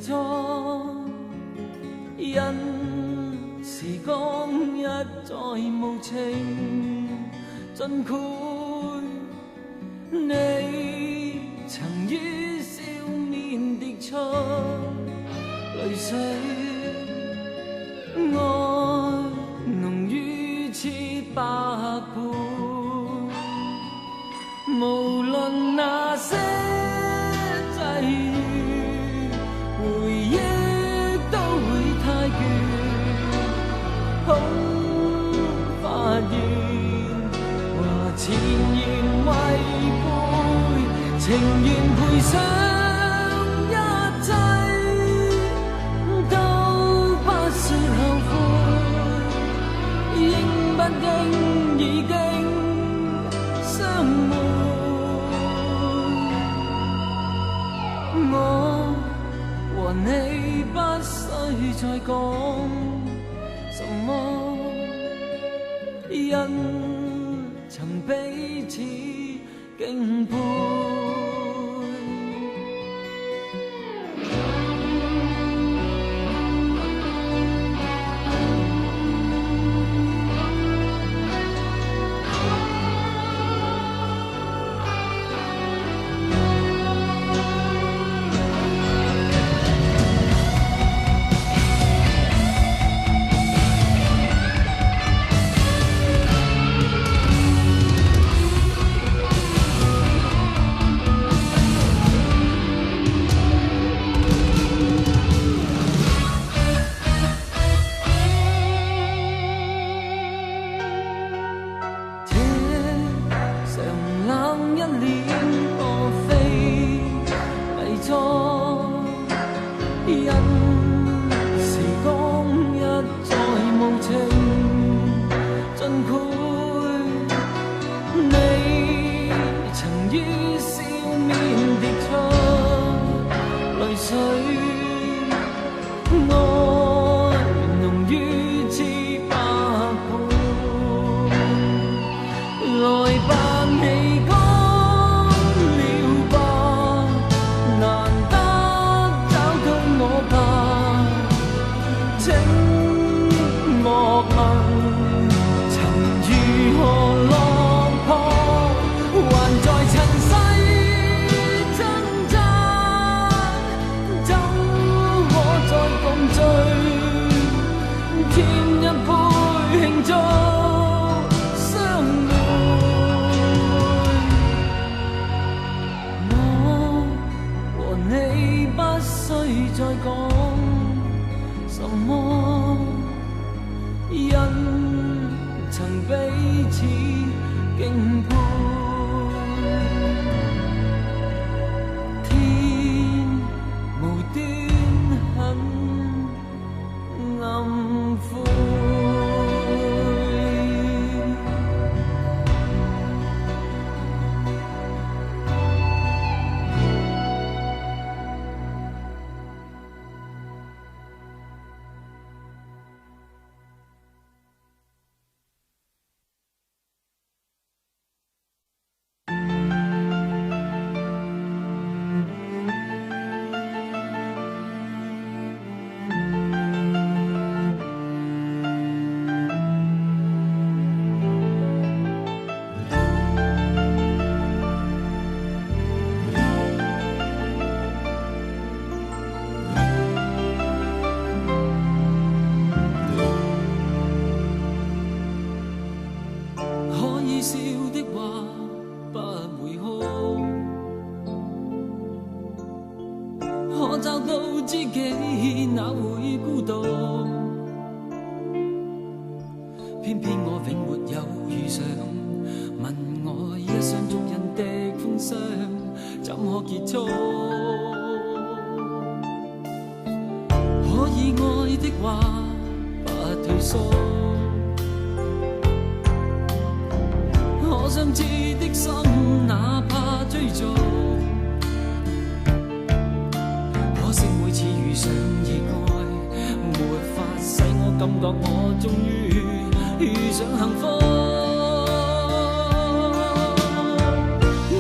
錯，因時光一再無情盡括你曾於笑面滴出淚水，愛濃於千百倍，無論那些際遇，回憶都會太倦，恐發現和前緣違背，情願賠上一切，都不說後悔，應不應已經相會。我和你不需再講什麼，因曾彼此敬佩。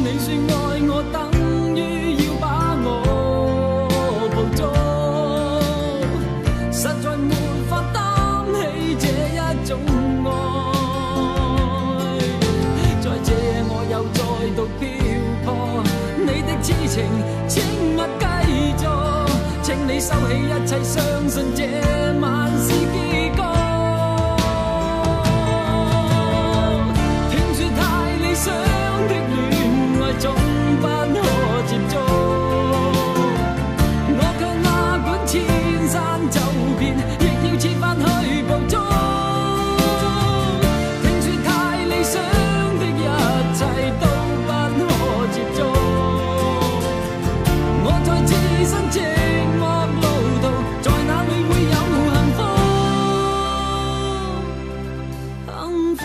你說愛我等於要把我捕捉。情，請勿繼續。請你收起一切，相信這晚是結局。聽說太理想的戀愛總不可接觸，我卻哪管千山走遍，亦要設法去捕捉。聽說太理想的一切都不可接觸，我在自身寂寞路途，在哪裏會有幸福？幸福。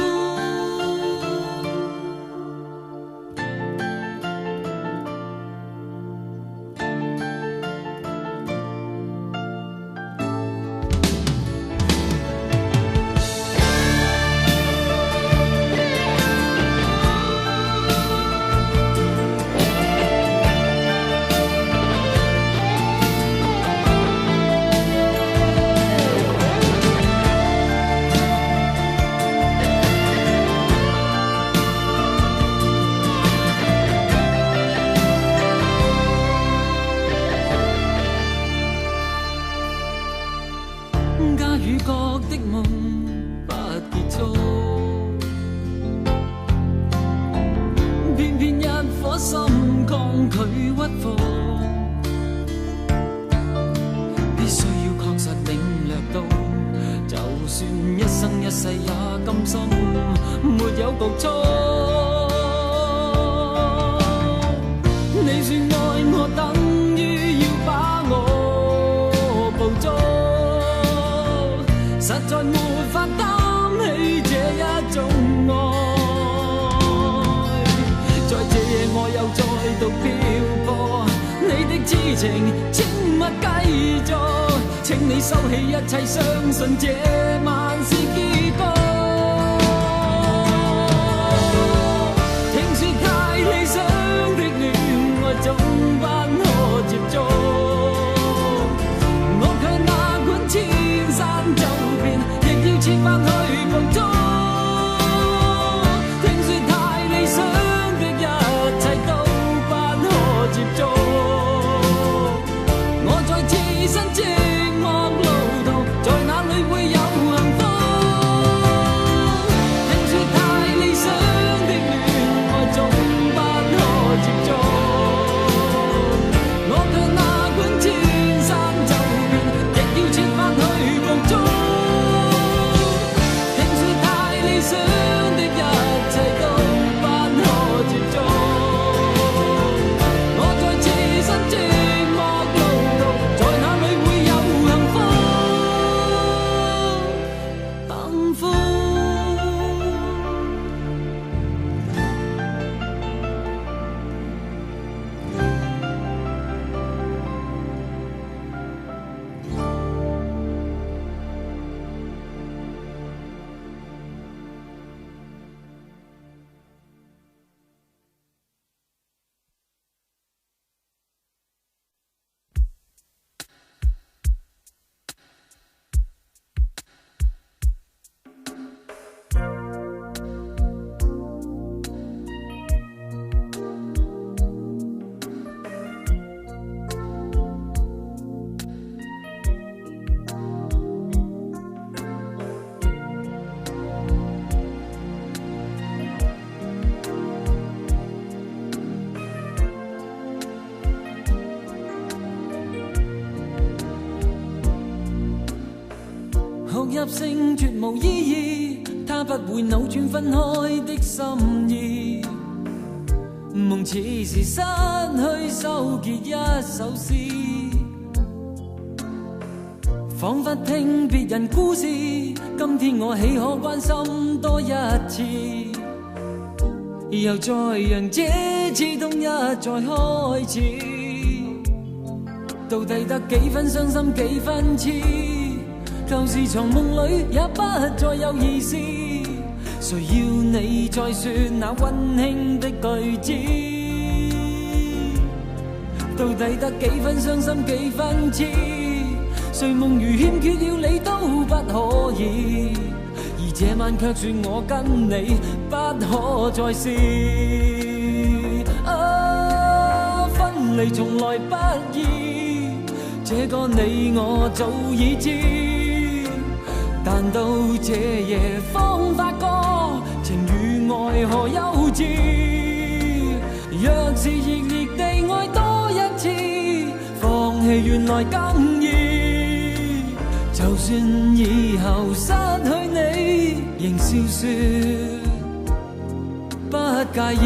家與國的夢不結束，偏偏一顆心抗拒屈服，必須要確實領略到，就算一生一世也甘心沒有局促。你說愛我等於要把我捕捉，實在沒法擔起這一種愛，在這夜我又再度漂泊，你的痴情請勿繼續，請你收起一切，相信這晚是結局。聽說太理想的戀愛總不可接觸，我卻哪管千山走遍，亦要設法去捕捉。聽說太理想的一切都不可接觸，我在自身寂寞路途，在哪裏會有幸福？聽說太理想的戀愛總不可接觸，我卻哪管千山走遍，亦要設法去捕捉。聽說太理想的一切都不可接觸，我在自身寂寞路途，在哪裏會有幸福？幸福。哭泣聲絕無意義，它不會扭轉分開的心意。夢似是失去收結一首詩，彷彿聽別人故事，今天我豈可關心多一次？又再讓這刺痛一再開始，到底得幾分傷心幾分痴？舊時藏夢裏也不再有意思，誰要你再說那溫馨的句子？到底得幾分傷心幾分痴？誰夢如欠缺了你都不可以，而這晚卻說我跟你不可再試。分離從來不易，這個你我早已知，但到這夜方發覺情與愛何幼稚。若是熱烈地愛多一次，放棄原來更易。就算以後失去你，仍笑說不介意。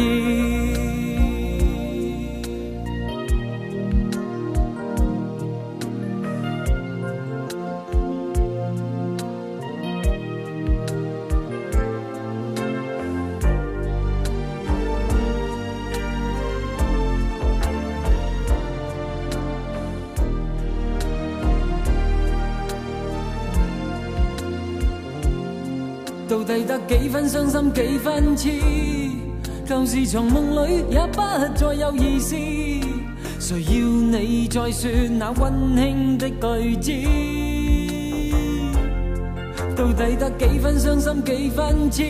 到底得幾分傷心幾分痴，舊時從夢裏也不再有意思，誰要你再說那溫馨的句子？到底得幾分傷心幾分痴，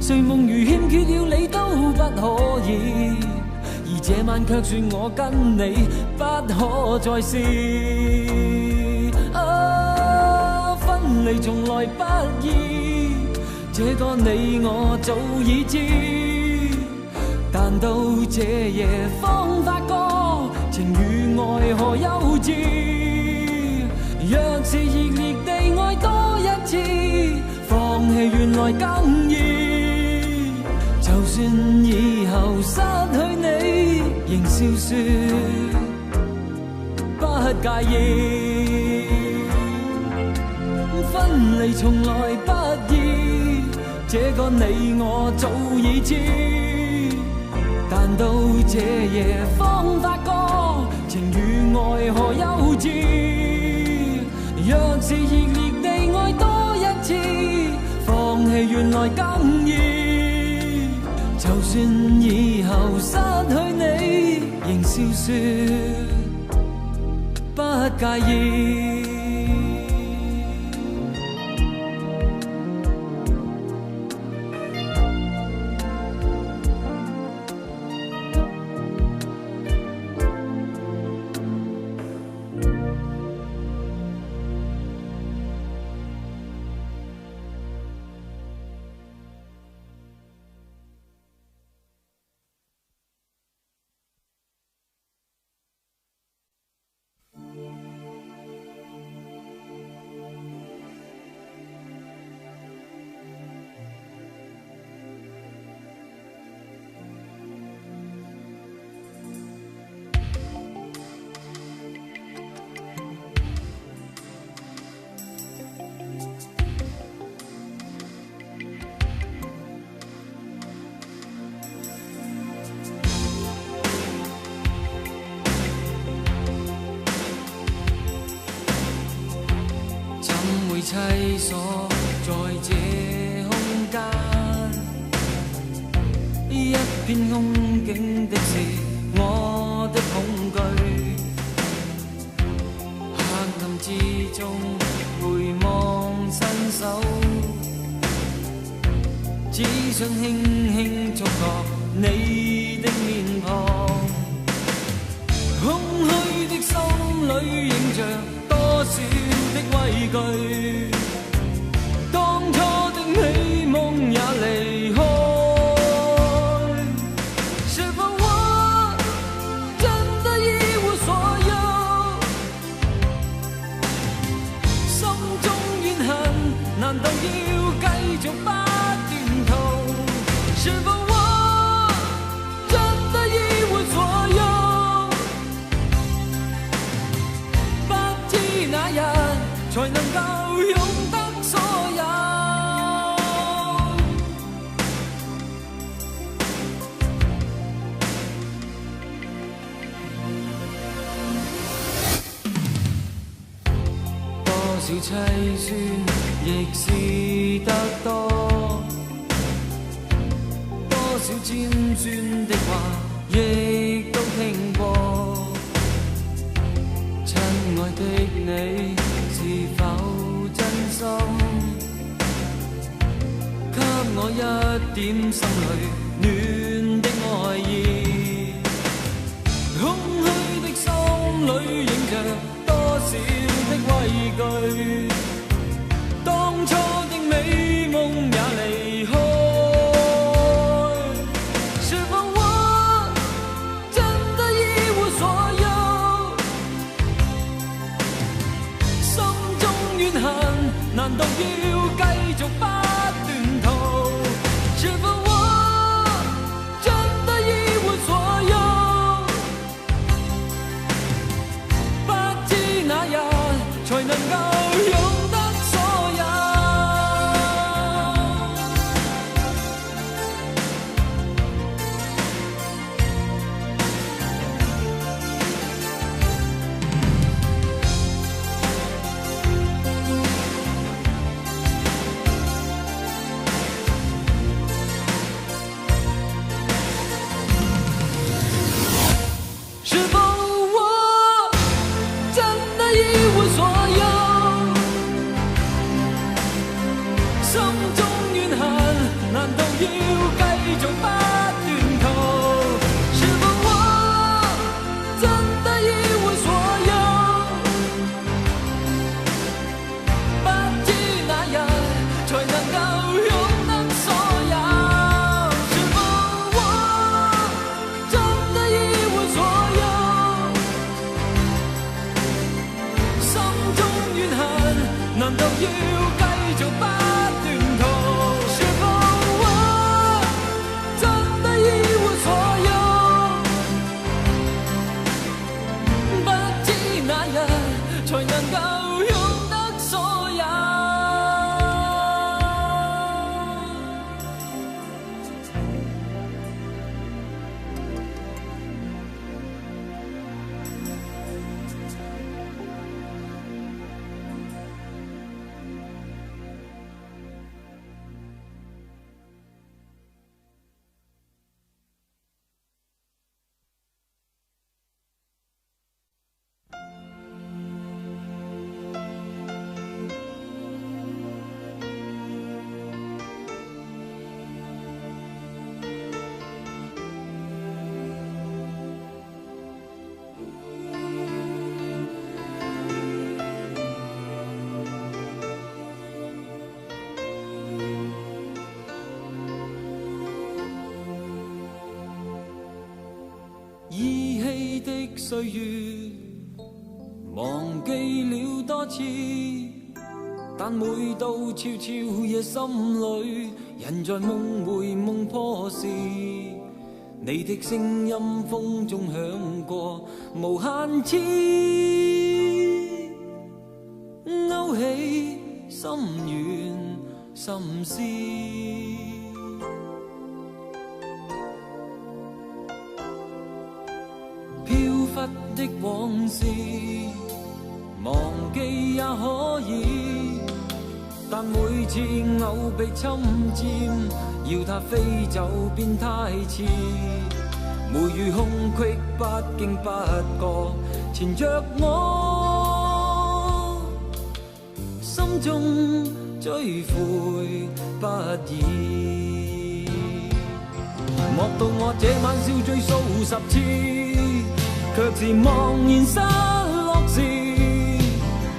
睡夢如欠缺了你都不可以，而這晚卻說我跟你不可再試。分離從來不易，這個你我早已知，但到這夜方發覺情與愛何幼稚。若是熱烈地愛多一次，放棄原來更易。就算以後失去你，仍笑說不介意。分離從來不易，這個你我早已知，但到這夜方發覺情與愛何幼稚。若是熱烈地愛多一次，放棄原來更易。就算以後失去你，仍笑說不介意。棲所在這空間，一片空境的是我的恐懼。黑暗之中回望伸手，只想輕輕觸覺你的面龐。空虛的心裏映着多少的畏懼，當初的美夢也離開，是否我真的一無所有？心中怨恨難道要繼續不斷痛？是否我真的一無所有？不知哪日才能夠擁得所有。多少凄酸亦是得多，多少尖酸的話亦都聽過。親愛的你是否真心給我一點心裏暖的愛意？空裏映着多少的畏懼，當初的美夢也離開。是否我真的一無所有？心中怨恨難道要繼續不斷逃？是否我真的一無所有？不知哪日才能夠擁得所有。是否我真的一無所有？心中怨恨難道要繼續不斷逃？是否我真的一無所有？不知哪日才能夠擁得所有？是否我真的一無所有？心中怨恨難道要繼續不斷逃？是否我真的一無所有？不知哪日才能夠擁得所有？依稀的歲月，忘記了多次，但每到悄悄夜心裏，人在夢回夢破時，你的聲音風中響過無限次，勾起心願心思。飄忽的往事，忘記也可以，但每次偶被侵佔，要它飛走便太遲。梅雨空隙不經不覺纏着我，心中追悔不已。莫道我這晚笑醉數十次，卻是茫然失落時，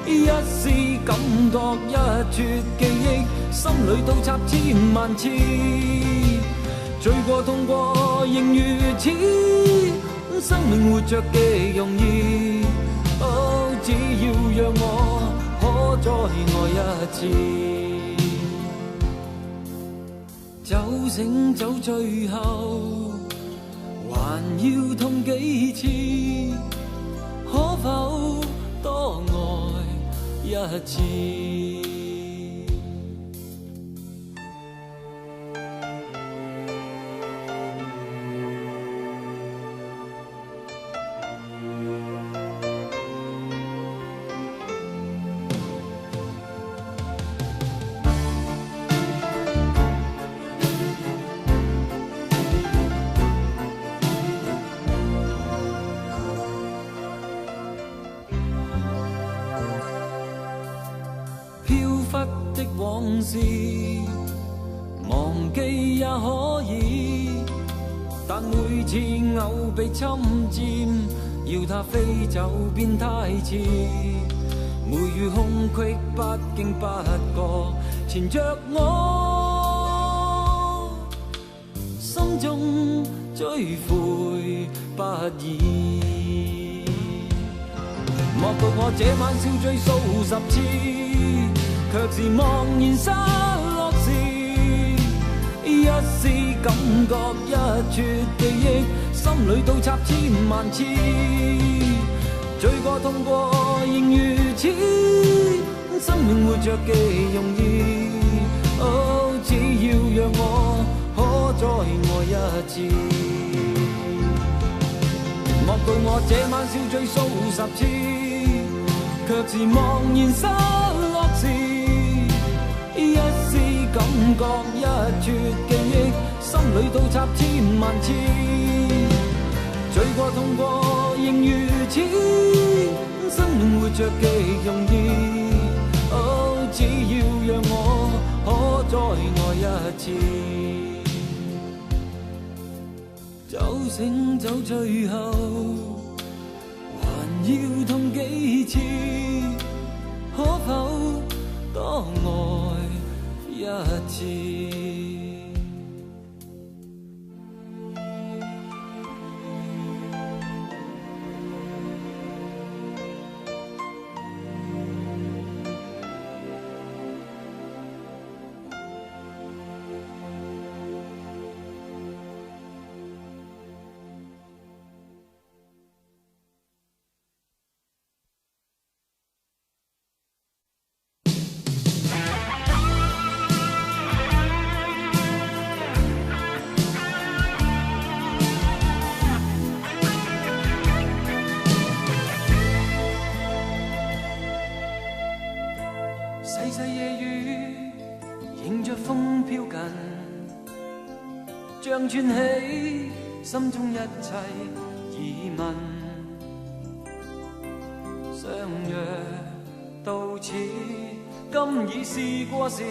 一絲感覺一撮記憶，心裏倒插千萬次，醉過痛過仍如此，生命活着極容易，哦，只要讓我可再愛一次，酒醒酒醉後還要痛幾次，可否多愛一次？往事忘記也可以，但每次偶被侵佔，要他飛走便太遲，每語空隙不經不覺纏着我，心中追悔不已。莫道我這晚笑醉數十次，卻是茫然失落時，一絲感覺一撮記憶，心裏倒插千萬次，醉過痛過仍如此，生命活着幾容易。哦，只要讓我可再愛一次。莫道我這晚笑醉數十次，卻是茫然失落時，一絲感覺一撮記憶，心裏倒插千萬次，醉過痛過仍如此，生命活着幾容易。哦，只要讓我可再愛一次。酒醒酒醉後，還要痛幾次？可否多愛一次？細細夜雨迎着風飄近，像串起心中一切疑問。相約到此，今已是過時，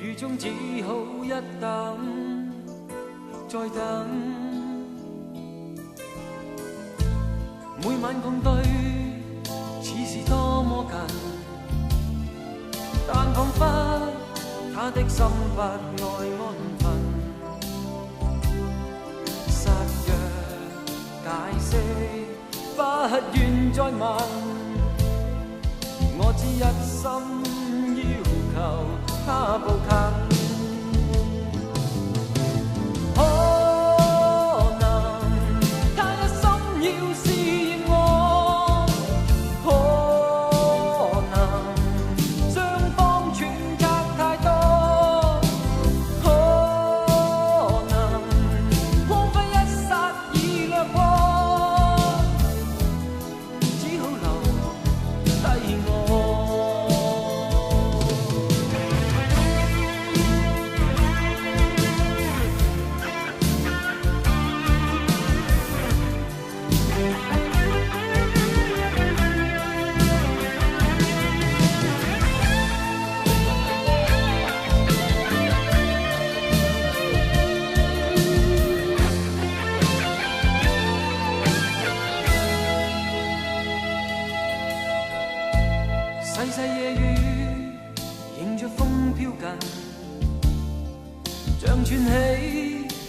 雨中只好一等再等。每晚共對，似是多麼近，但彷彿他的心不愛安分，失約解釋，不願再問，我只一心要求他步近。細細夜雨迎着風飄近，像串起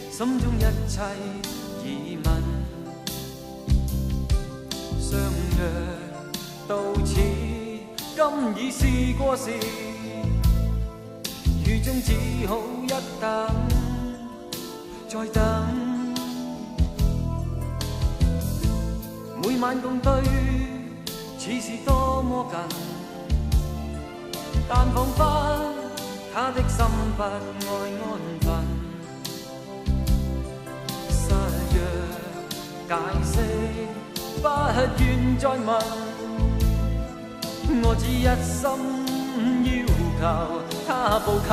心中一切疑問。相約到此，今已是過時，雨中只好一等再等。每晚共對，似是多麼近，但彷彿他的心不愛安分，失約解釋，不願再問，我只一心要求他步近。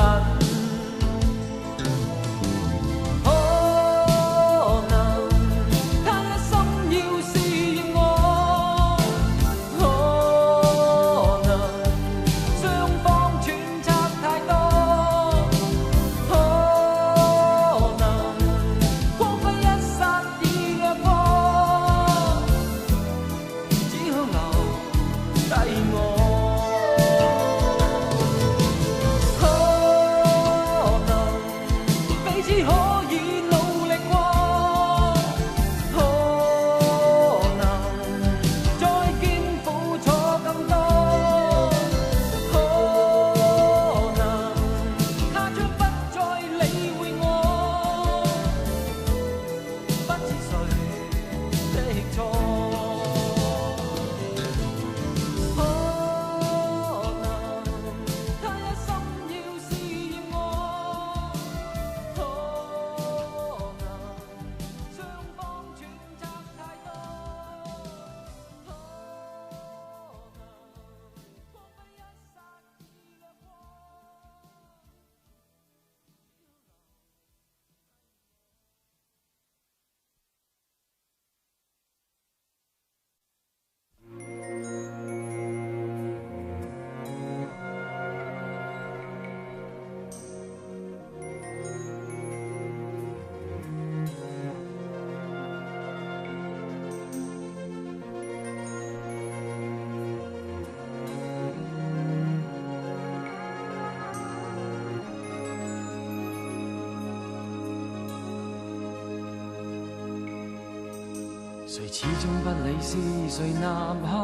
誰始終不理是誰吶喊，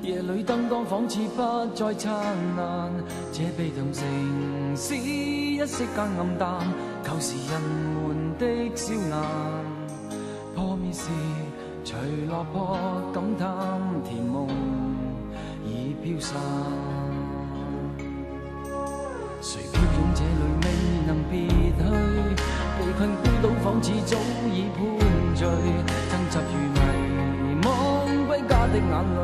夜裏燈光仿似不再燦爛，這悲痛城市一息間暗淡，舊時人們的笑顏，破滅時隨落魄感嘆，甜夢已飄散。誰飄湧這裏未能別去，被困孤島仿似早已判罪，掙扎如迷惘歸家的眼淚，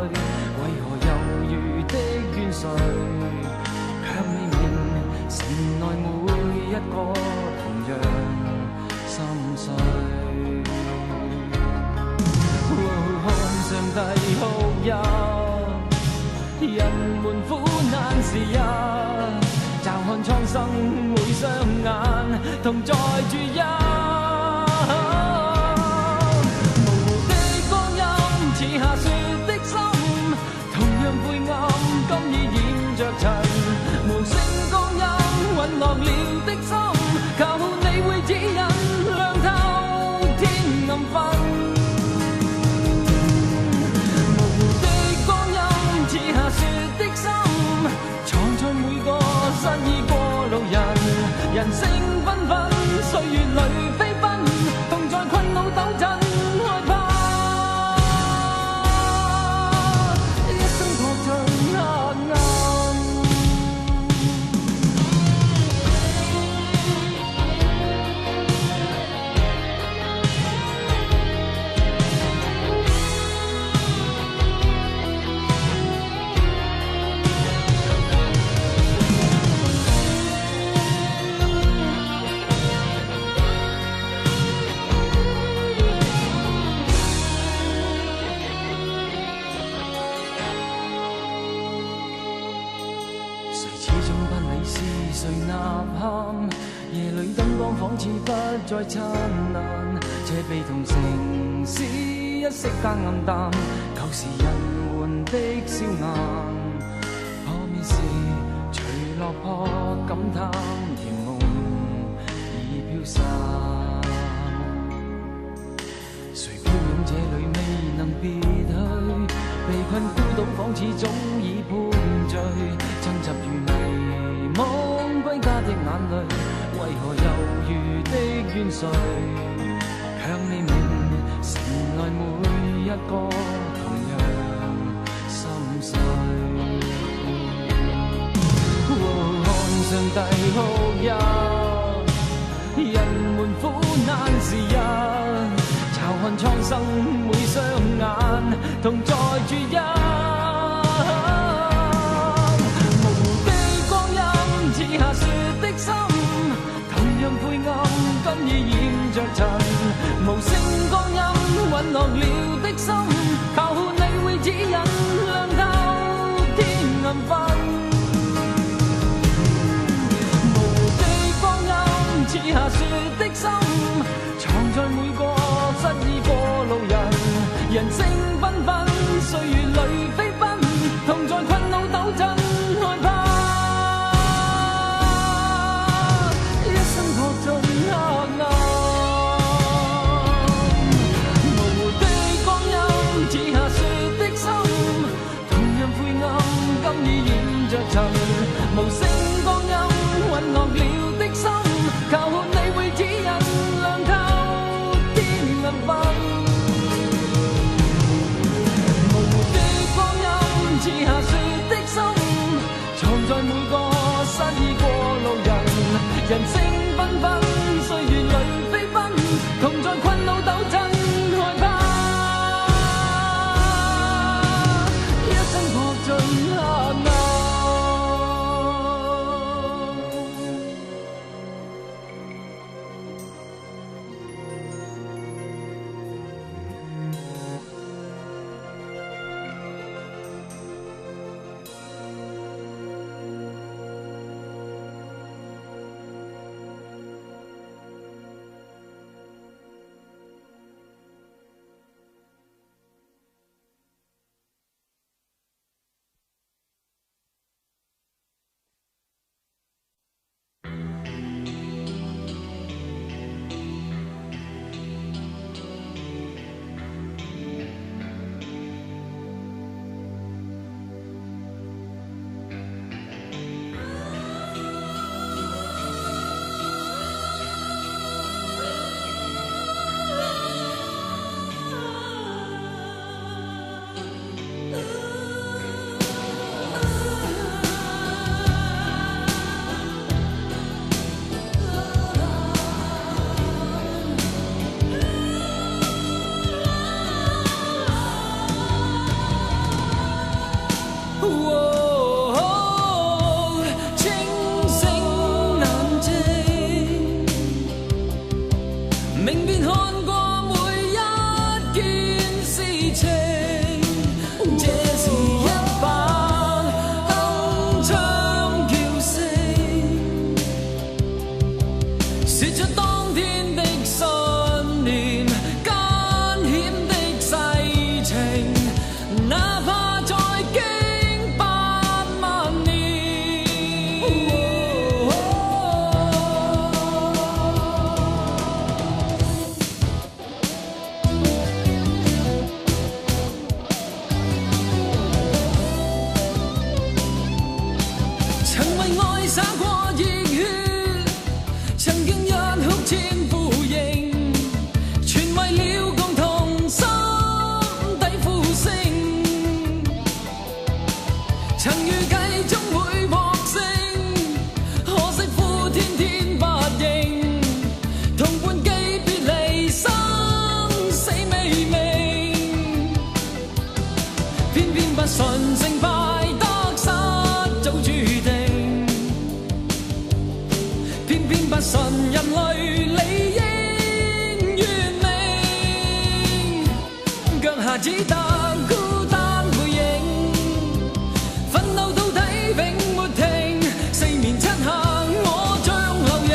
為何猶豫的怨誰，卻未明城內每一個同樣心碎。看上帝哭泣，人們苦難時日，驟看蒼生每雙眼，同在注一模糊的光陰，似下雪的心，同樣灰暗，今已染着塵。無聲光陰隕落了的心，求你會指引，亮透天暗昏。模糊的光陰，似下雪的心，藏在每個失意過路人，人聲紛紛，歲月裏飛奔，同在困惱抖震，害怕一生過盡黑暗。誰吶喊，夜裏燈光仿似不再燦爛，這悲痛城市一息間暗淡，舊時人們的笑顏，破滅時隨落魄感嘆，甜夢已飄散。誰飄湧這裏未能別去，被困孤島仿似早已判罪，掙扎如迷惘歸家的眼淚，為何猶豫的怨誰，卻未明城內每一個同樣心碎。看上帝哭泣，人們苦難時日，嘲看蒼生每雙眼，同在注一下雪的心，同樣灰暗，今已染着塵。無聲光陰隕落了的心，求你會指引，亮透天暗昏。模糊的光陰，似下雪的心，藏在每個失意過路人，人聲紛紛，歲月裏飛奔，同在困惱抖震，害怕無聲光陰隕落了的心，求你會指引，亮透天暗昏。情，這是一把鏗鏘叫聲，說出當天的信念，艱險的世情，哪怕再經80000年。曾為愛灑過熱血，曾經一哭千呼應，全為了共同心底呼聲。曾預計終會獲勝，可惜呼天天不應，同伴既別離，生死未明，偏偏不信勝敗得失早注定，偏偏不信人類理應完美，腳下只得孤單背影，奮鬥到底永沒停，四面七行我像留影，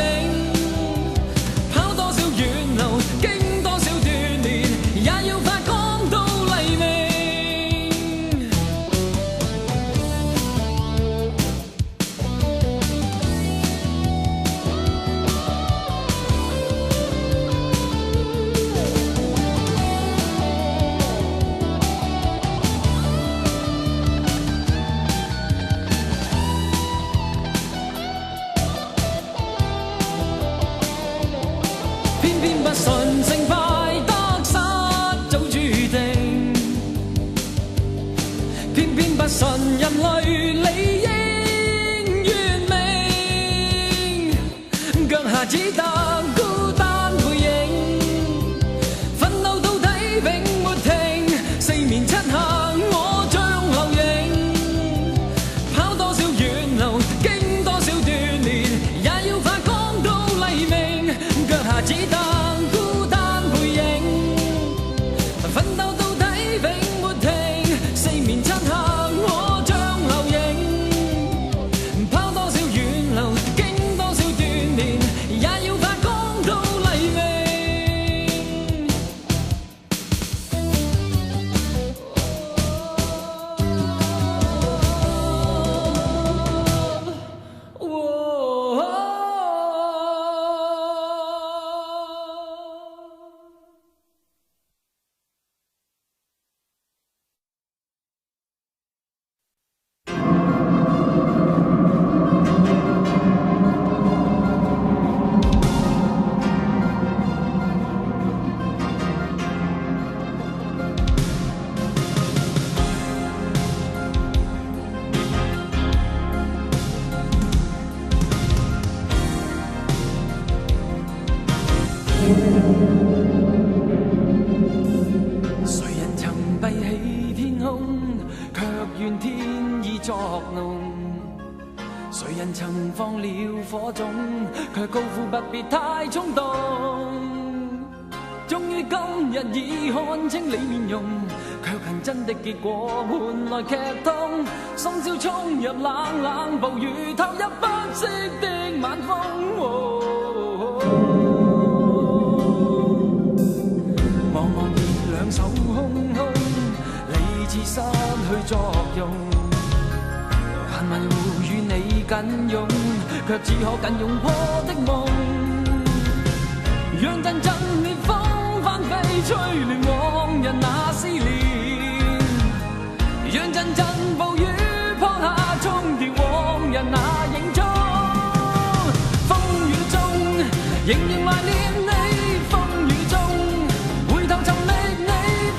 跑多少遠路，經多少鍛鍊，也要發光到黎明。偏偏不信勝敗得失早注定，偏偏不信人類理應完美，腳下只得孤單背影，奮鬥到底永沒停，四面七行我像留影，跑多少遠路，經多少鍛鍊，也要發光到黎明，腳下只得孤單背影，奮鬥到底永沒停，四面七行我像留影，跑多少遠路，經多少鍛鍊，也要發光到黎明。誰人曾閉起天空，卻怨天意作弄？誰人曾放了火種，卻高呼不必太衝動？終於今日已看清你面容，卻恨真的結果換來劇痛。深宵衝入冷冷暴雨，投入不息的晚風。茫茫而兩手空空，理智失去作用。還迷糊與你緊擁，卻只可緊擁破的夢。讓陣陣烈風翻飛，吹亂往日那思念。讓陣陣暴雨撲下，沖掉往日那影蹤。風雨中仍然懷念你，風雨中回頭尋覓你，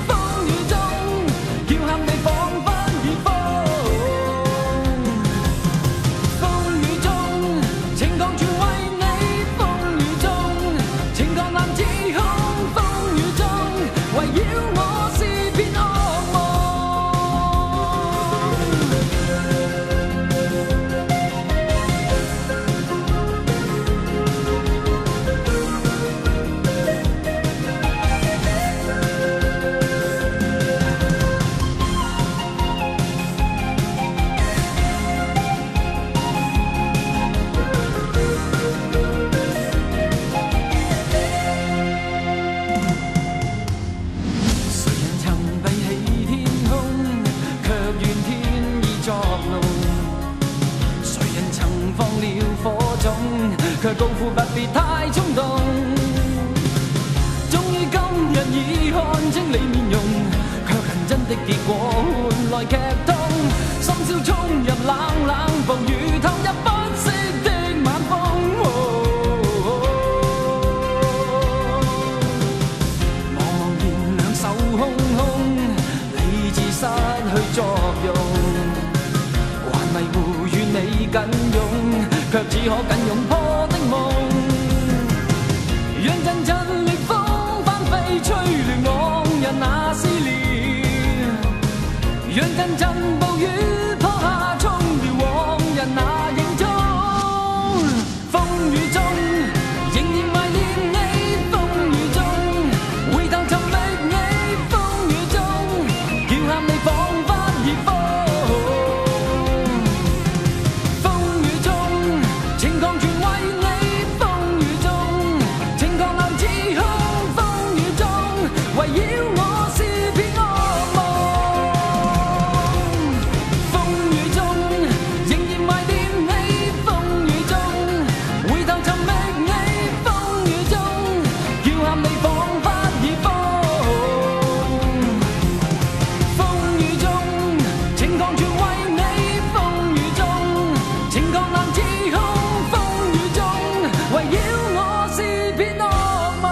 風雨中叫喊你彷彿已瘋。風雨中情狂全為你，風雨中情狂難自控，風雨中圍繞我是片噩夢。卻高呼不必太衝動。終於今日已看清你面容，卻恨真的結果換來劇痛。深宵衝入冷冷暴雨，投入不息的晚風。茫茫然兩手空空，理智失去作用，還迷糊與你緊擁，卻只可緊擁破的夢。讓陣陣烈風翻飛，吹亂往日那思念。讓陣陣暴雨撲下，沖掉往日那影蹤。風雨中仍然懷念你，風雨中回頭尋覓你，風雨中叫喊你彷彿已瘋。風雨中情狂全為你，風雨中情狂難自控，風雨中圍繞我是片噩夢。風雨中仍然懷念你，風雨中回頭尋覓你，風雨中叫喊你彷彿已瘋。風雨中情狂全為你，風雨中情狂難自控，風雨中圍繞我是片噩夢。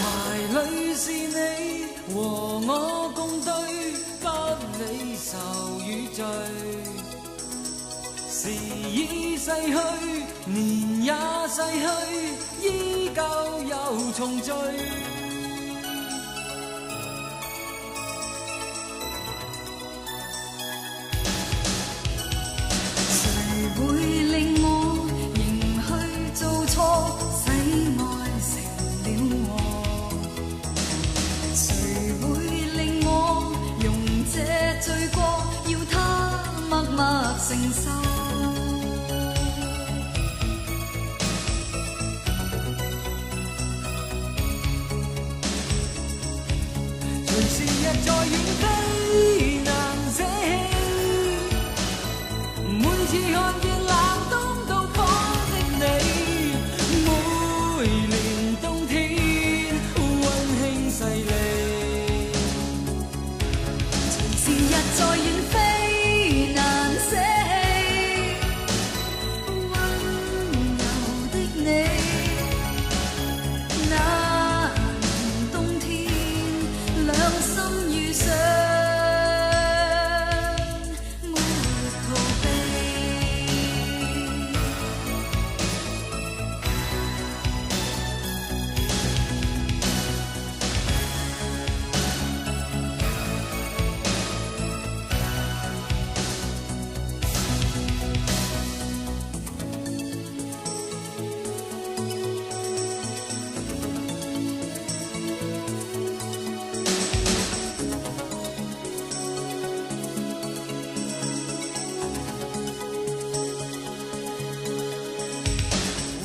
懷裡是你和我共對，不理愁與罪。時已逝去，年也逝去，依舊又重聚。誰會令我仍去做錯，使愛成了禍？誰會令我用這罪過，要他默默承受？隨時日在遠飛難捨棄，每次看見冷凍到訪的你，每年冬天溫馨細膩。隨時日在遠飛難捨棄，溫柔的你，那年冬天兩心遇上，沒逃避。懷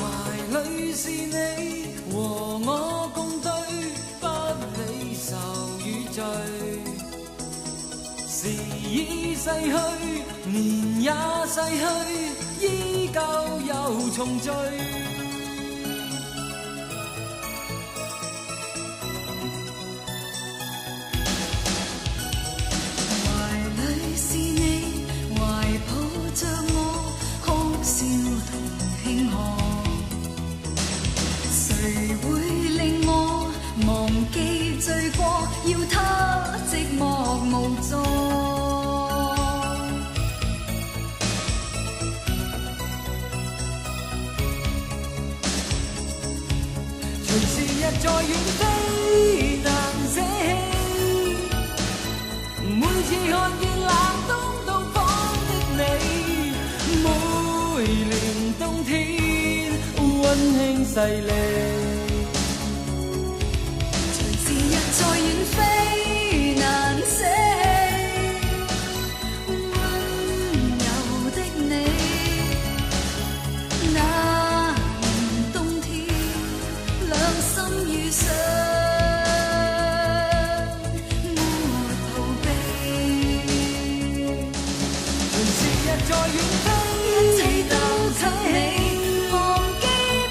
裡是你和我共對，不理愁與罪。時已逝去，年也逝去，依舊又重聚。他寂寞無助。隨時日在遠飛難捨棄，每次看見冷凍到訪的你，每年冬天溫馨細膩。隨時日在遠飛難捨棄，溫柔的你，那年冬天兩心遇上，沒逃避。隨時日在遠飛，一切都給你，忘記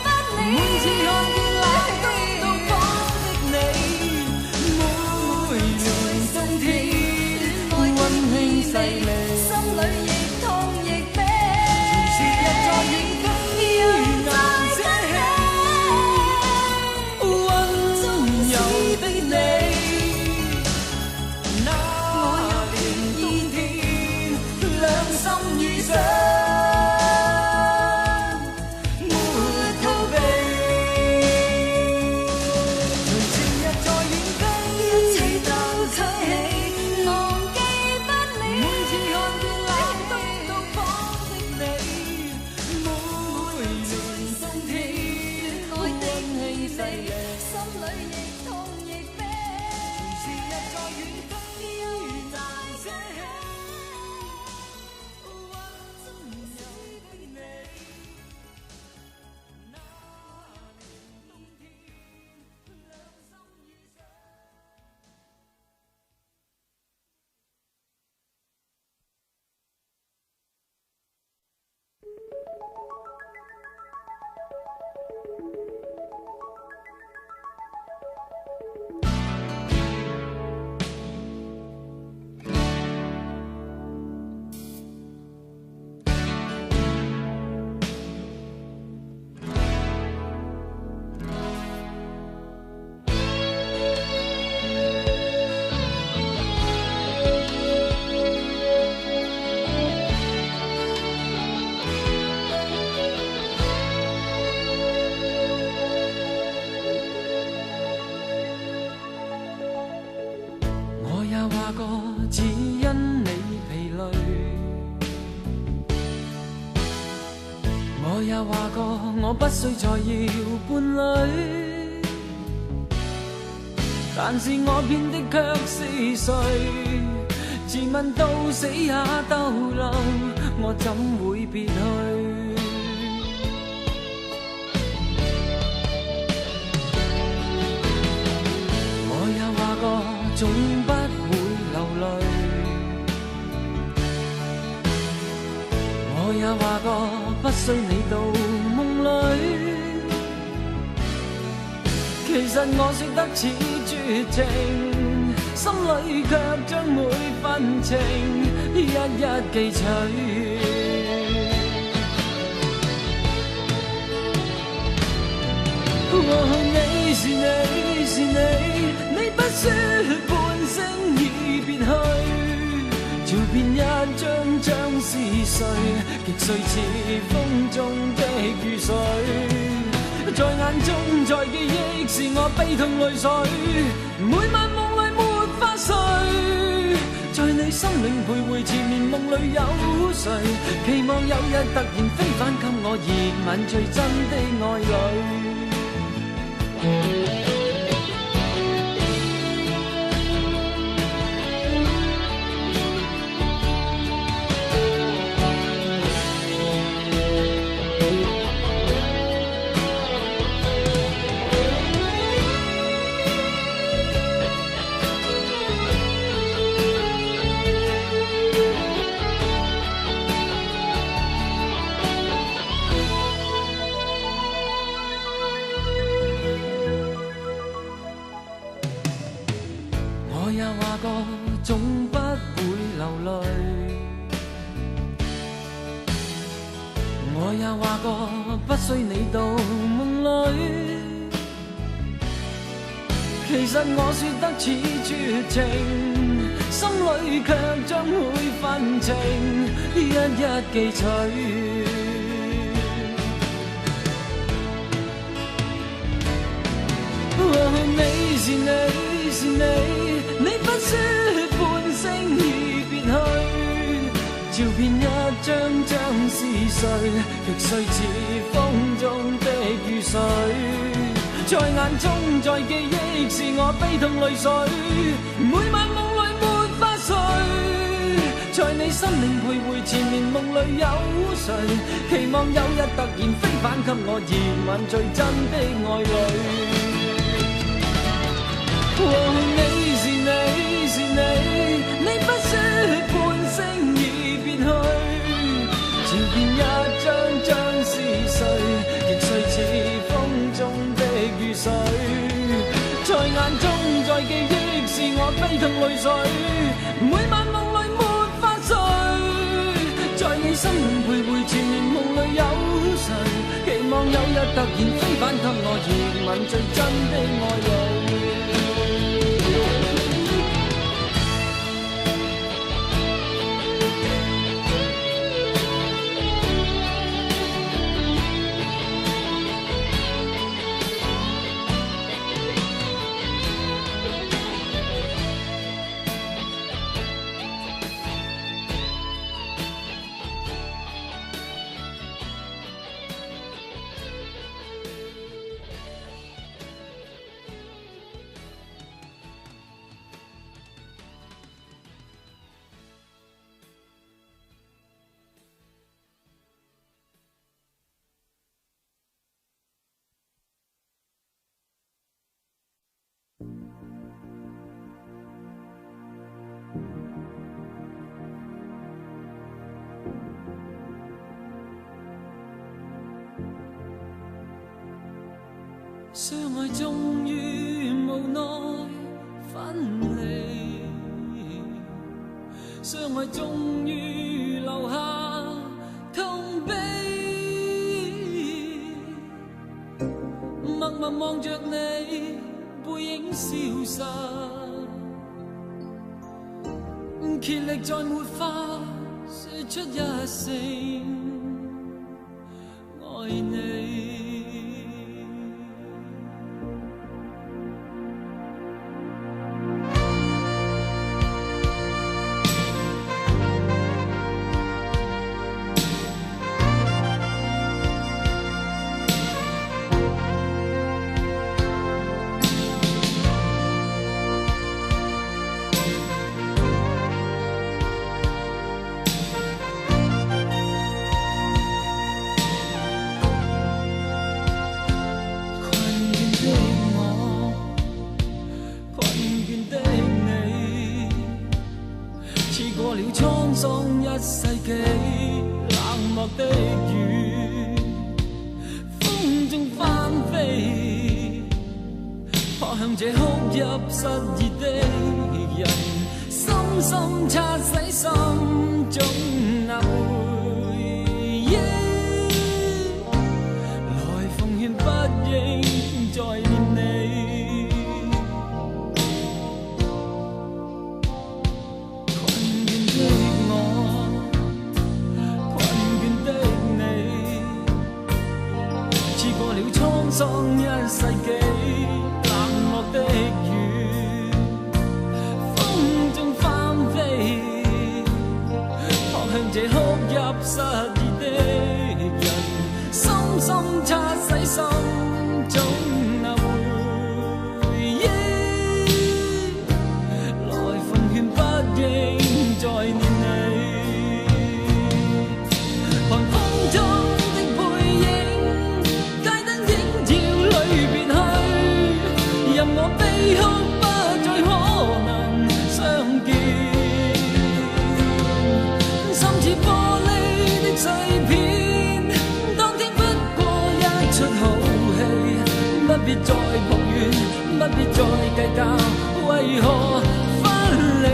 不理。每次看見冷凍到訪的你，每年冬天溫馨細膩。心裏亦痛亦悲。隨時日在遠飛難捨棄，溫柔的你，那年冬天兩心遇上，沒逃避。隨時日在遠飛，一切都取起，忘記不理。每次看見冷凍到訪的你，每年冬天愛的溫馨細你，膩。心裏亦痛亦悲。隨時日在遠飛難捨棄，溫柔的你，那年冬天兩心遇上。我也話過，只因你疲累。我也話過，我不需再要伴侶。但是我偏的卻是誰？自問到死也逗留，我怎會別去？我也話過，總不會流淚。我也話過，不需你到夢裏。其實我說得似絕情，心裏卻將每份情一一記取。你是你是你，你不說半聲已別去，照片一張張撕碎，極碎似風中的雨水。在眼中，在記憶是我悲痛淚水，每晚夢裏沒法睡，在你心領徘徊，纏綿夢裏有誰？期望有日突然飛返給我熱吻最真的愛侶。我也話過，總不會流淚。我也話過，不需你到夢裏。其其實我說得似絕情，心裏卻將會分情，一一記取。你是你是你，你不說半聲已別去，照片一張張撕碎，極碎似風中的雨水。在眼中，在記憶是我悲痛淚水，每晚夢裏沒法睡，在你心靈徘徊，纏綿夢裏有誰？期望有日突然飛返給我，熱吻最真的愛侶。你是你是你，你不說半聲已別去，照片一張張撕碎，亦碎似風中的雨水。在眼中，在記憶是我悲痛淚水，每晚夢裏沒法睡，在你心靈徘徊，纏綿夢裏有誰？期望有日突然飛返給我，熱吻最真的愛侶。相愛終於無奈分離，相愛終於留下痛悲，默默望着你背影消失，竭力再沒法說出一聲愛你。一世紀冷漠的雨，風中翻飛，撲向這哭泣失意的人，深深擦洗心中那回憶，來奉勸不應再念你。滄桑一世紀冷漠的雨，風中翻飛，撲向這哭泣失意的人，深深擦洗心中那回憶，來奉勸不應再念你。寒風中我悲哭不再可能相見，心似玻璃的碎片，當天不過一出好戲，不必再抱怨，不必再計較，為何分離？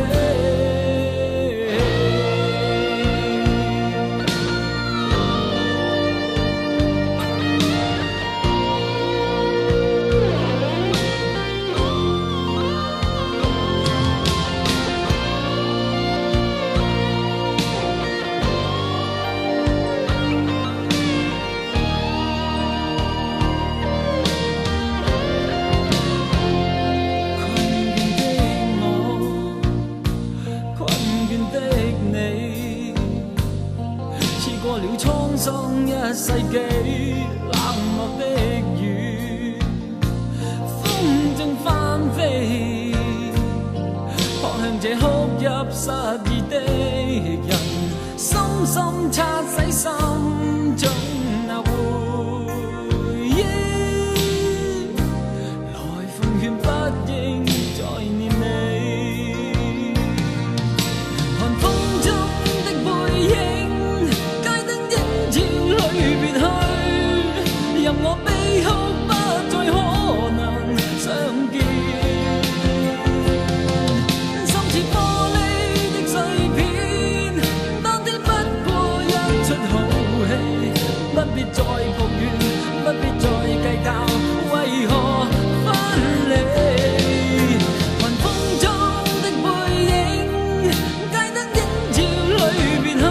心中那回憶，來奉勸不應再念你。寒風中的背影，街燈映照裏別去，任我悲哭不再可能相見。心似玻璃的碎片，當天不過一出好戲，不必再抱怨，不必再計較，為何分離？寒風中的背影，街燈映照裏別去，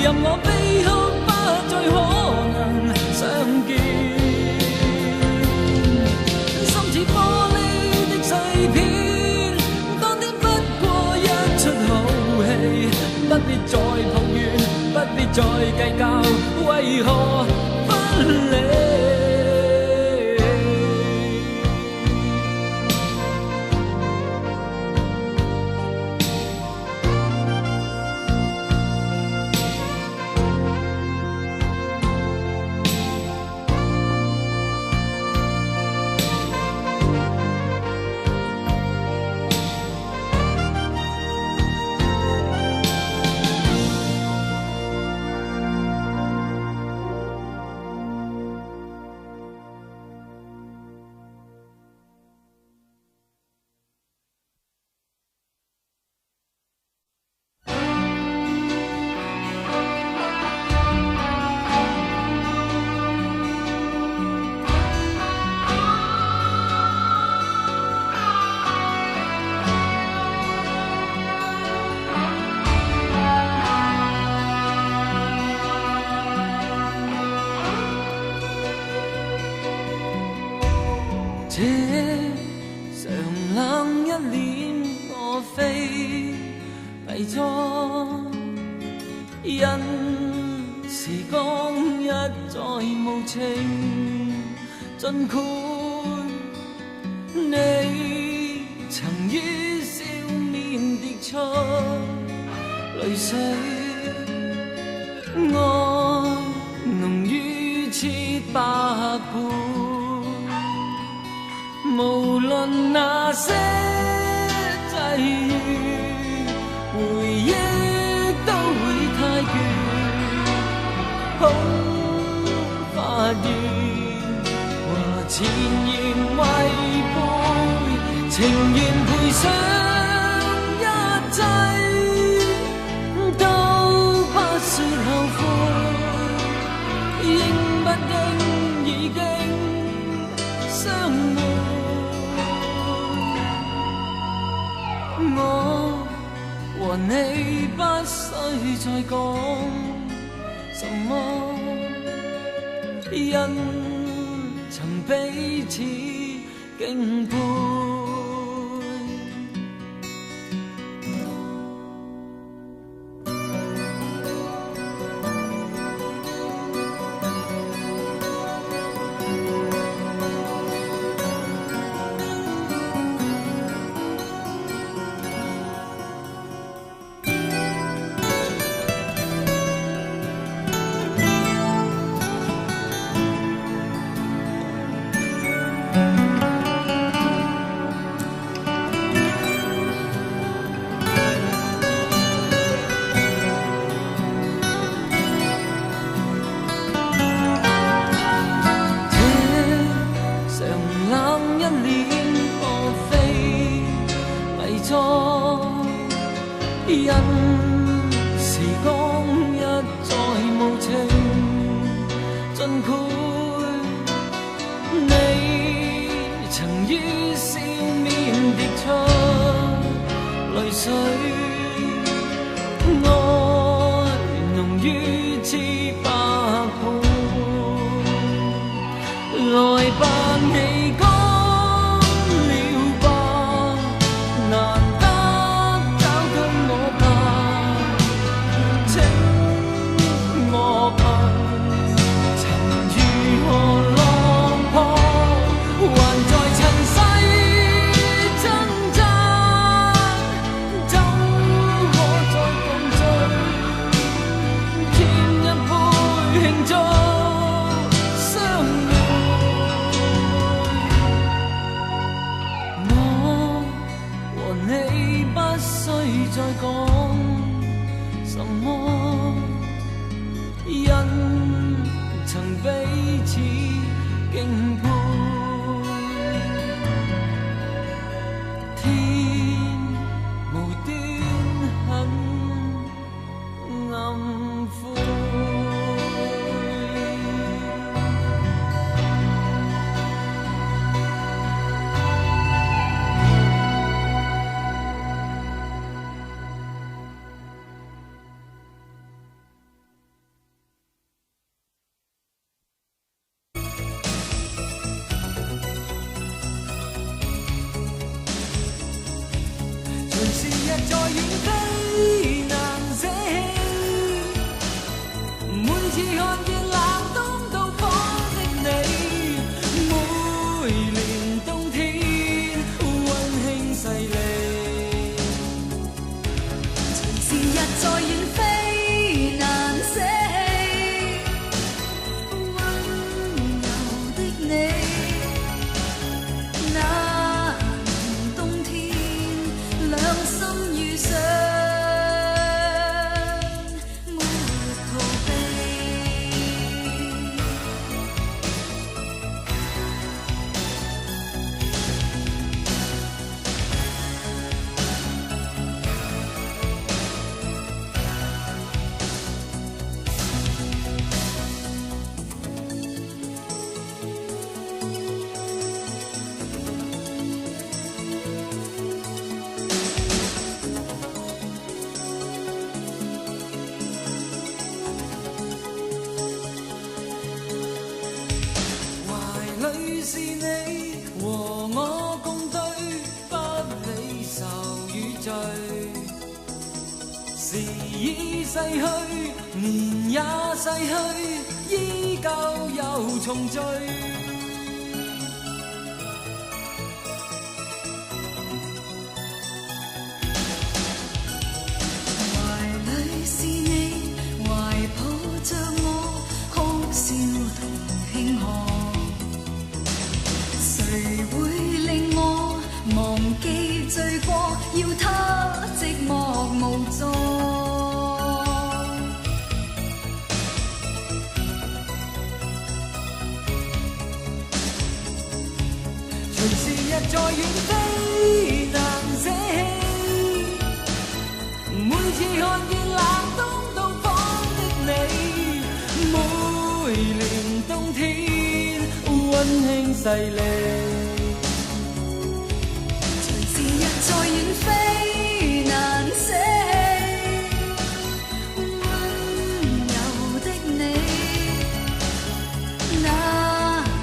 任我悲哭不再可能相見。心似玻璃的碎片，當天不過一出好戲，不必再抱怨，不必再計較，為何分離？這常冷一臉我非偽裝，因時光一再無情，盡括你曾於笑面跌出淚水，愛濃於千百倍。無論那些際遇，回憶都會太倦，恐發現和前言違背，情願賠上一切，都不說後悔，應不應已經相會。我和你不需再講什麼，因曾彼此敬佩。因時光一再無情，盡括你曾於笑面跌出淚水，愛濃於千百倍，來吧你講了吧，難天敬佩。天無端很暗灰。隨時日在遠飛難捨棄，每次看見冷冬到訪的你，每年冬天溫馨細膩。隨時日在遠飛難捨棄，溫柔的你，那年冬天兩心遇上，沒逃避。懷裏是你和我共對，不理愁與醉。時已逝去，年也逝去，依舊又重聚。懷裏是你，懷抱着我，哭笑同慶賀。誰會令我忘記罪過，要他寂寞無助。隨時日在遠飛難捨棄，每次看見冷冬到訪的你，每年冬天溫馨細膩。隨時日在遠飛難捨棄，溫柔的你，那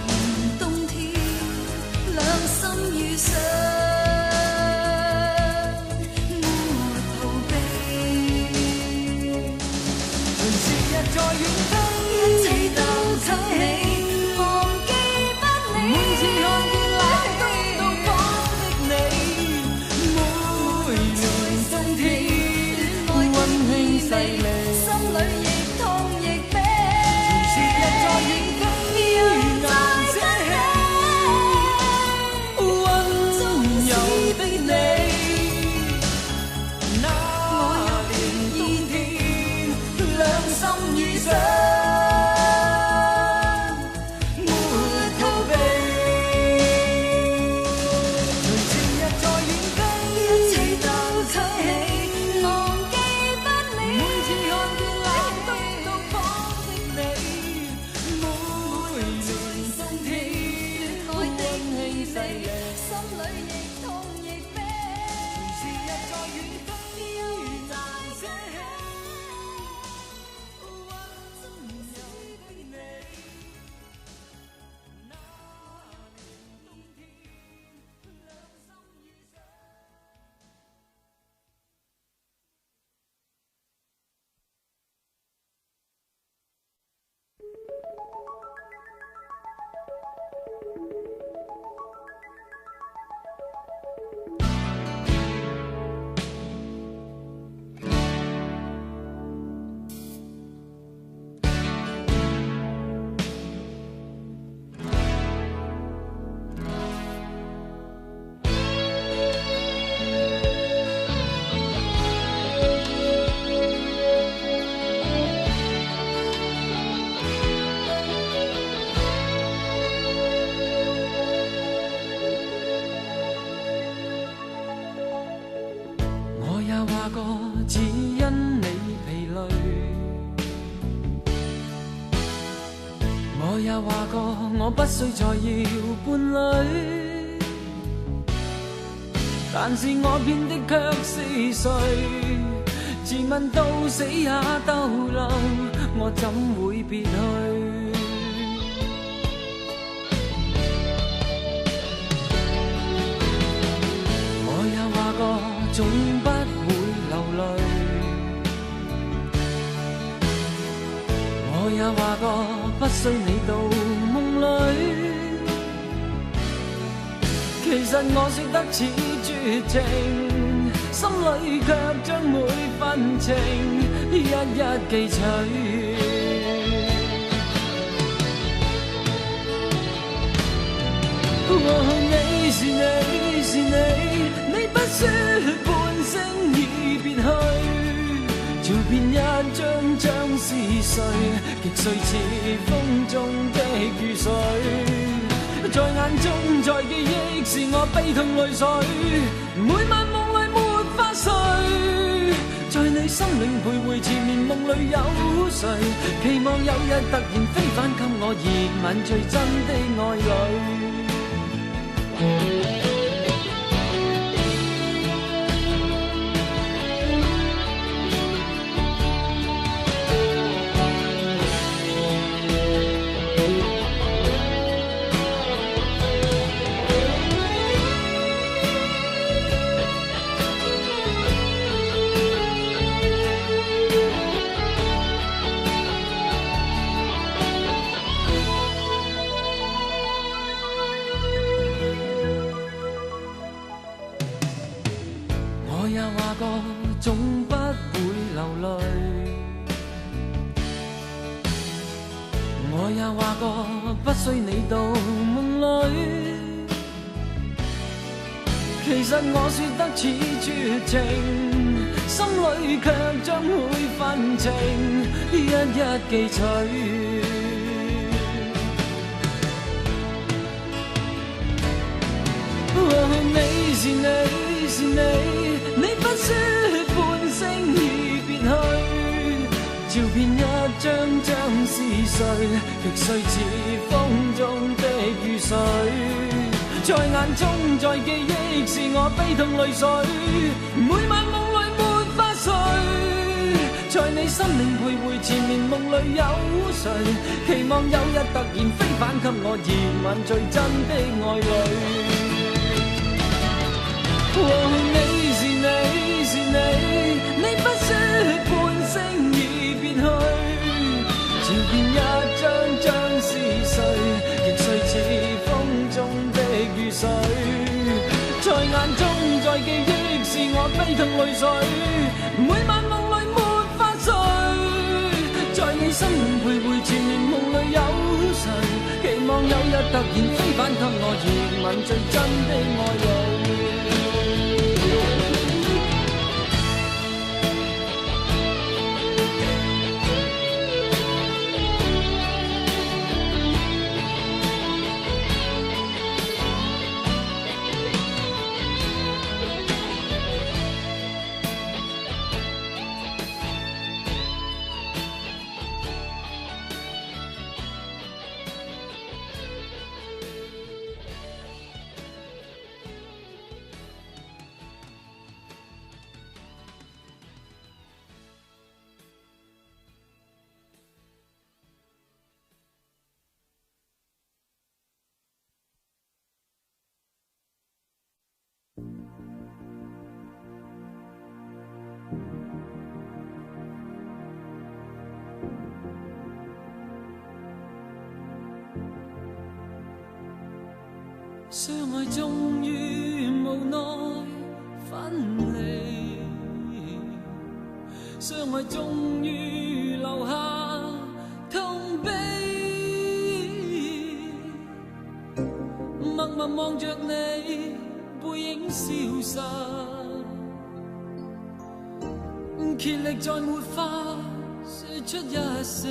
年冬天兩心遇上，沒逃避。隨時日在遠飛一切都給你，忘記不理。每次看見冷冬到訪的你，每過我不需再要伴侶，但是我變的卻是誰？自問到死也逗留，我怎會別去？我也話過總不會流淚，我也話過不需你到夢裏，其實我說得似絕情，心裏卻將每份情一一記取。你是你是你，你不說半聲已別去，照片一張張是誰，極碎似風中的雨水，在眼中在記憶是我悲痛淚水，每晚夢裏沒法睡，在你心領徘徊纏綿夢裏有誰，期望有日突然飛返給我熱吻最真的愛侶。總不會流淚，我也話過不需你到夢裏，其實我說得似絕情，心裏卻將每份情一一記取。你是你是你，你不說半聲已別去，照片一張張是誰，極碎似風中的雨水，在眼中在記憶是我悲痛淚水，每晚夢裏沒法睡，在你心靈徘徊纏綿夢裏有誰，期望有日突然飛返給我熱吻最真的愛侶。你是你是你，你不說半聲已別去，照片一張張是誰，亦碎似風中的雨水，在眼中在記憶是我悲痛淚水，每晚夢裏沒法睡，在你心靈徘徊纏綿夢裏有誰，期望有日突然飛返給我熱吻最真的愛侶。相愛終於無奈分離，相愛終於留下痛悲，默默望着你背影消失，竭力再沒法說出一聲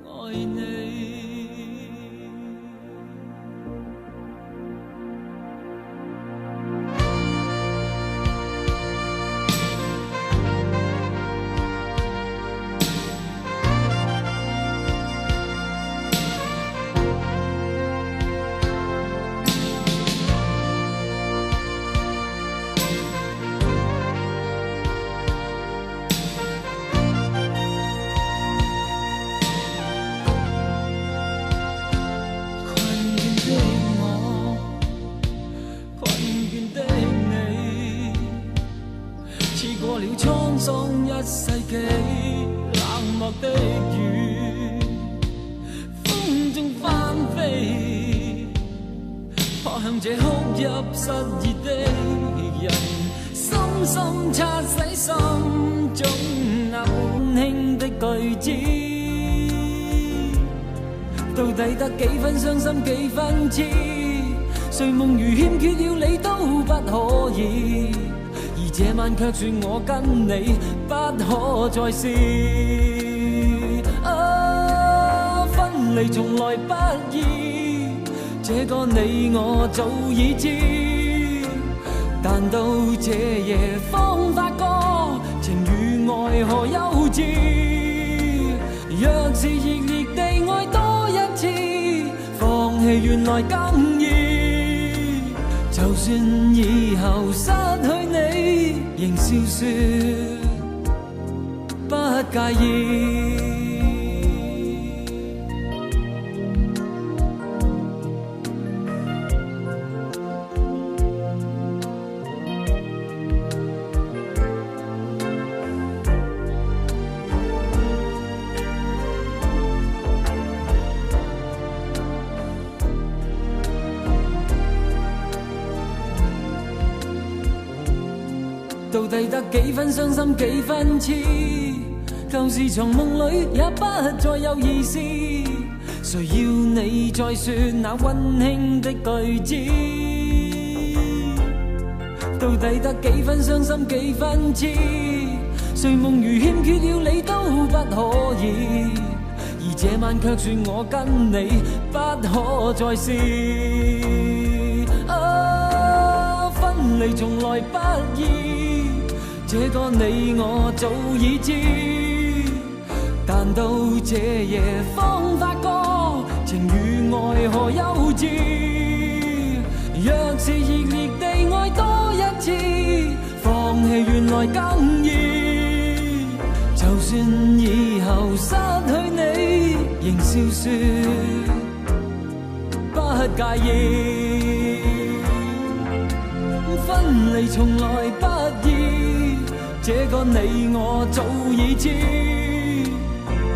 愛你。世紀冷漠的雨，風中翻飛，撲向這哭泣失意的人，深深擦洗心中那溫馨的句子。到底得幾分傷心幾分痴，睡夢如欠缺了你都不可以，而這晚卻說我跟你不可再試。分離從來不易，這個你我早已知，但到這夜方發覺情與愛何幼稚。若是熱烈地愛多一次，放棄原來更易。就算以後失去你，仍笑說不介意。到底得幾分傷心幾分痴，舊時從夢裏也不再有意思，誰要你再說那溫馨的句子。到底得幾分傷心幾分痴，睡夢如欠缺了你都不可以，而這晚卻說我跟你不可再試。分離從來不易，這個你我早已知，但到這夜方發覺情與愛何幼稚。若是熱烈地愛多一次，放棄原來更易。就算以後失去你，仍笑說不介意。分離從來不易，這個你我早已知，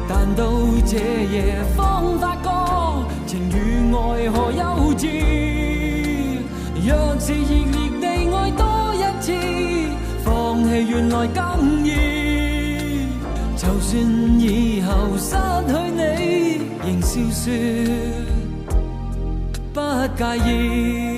但到這夜方發覺情與愛何幼稚。若是熱烈地愛多一次，放棄原來更易。就算以後失去你，仍笑說不介意。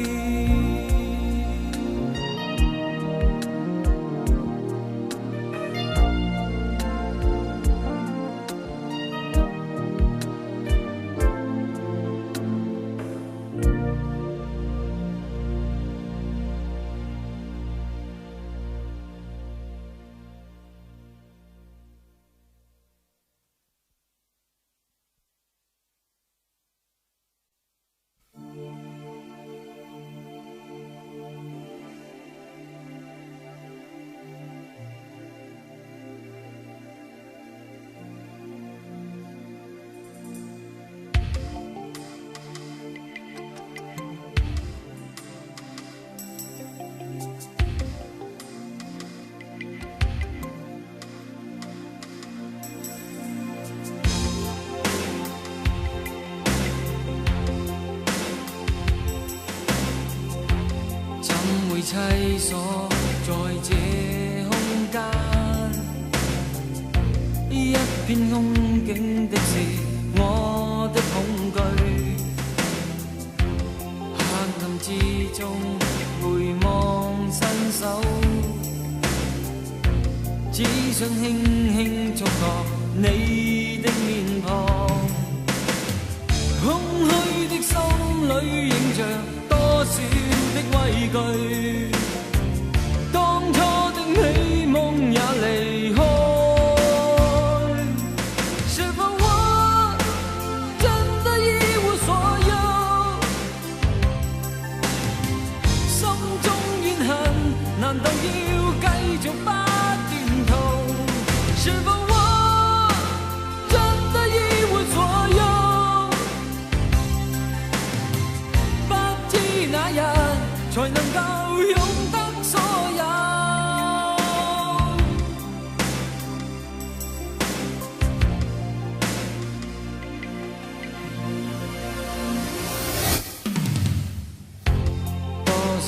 棲所在這空間，一片空境的是我的恐懼。黑暗之中回望伸手，只想輕輕觸覺你的面龐。空虛的心裏映着多少的畏懼，當初的美夢也離開，是否我真的一無所有？心中怨恨難道要繼續不斷痛？是否我真的一無所有？不知哪日才能夠擁得所有。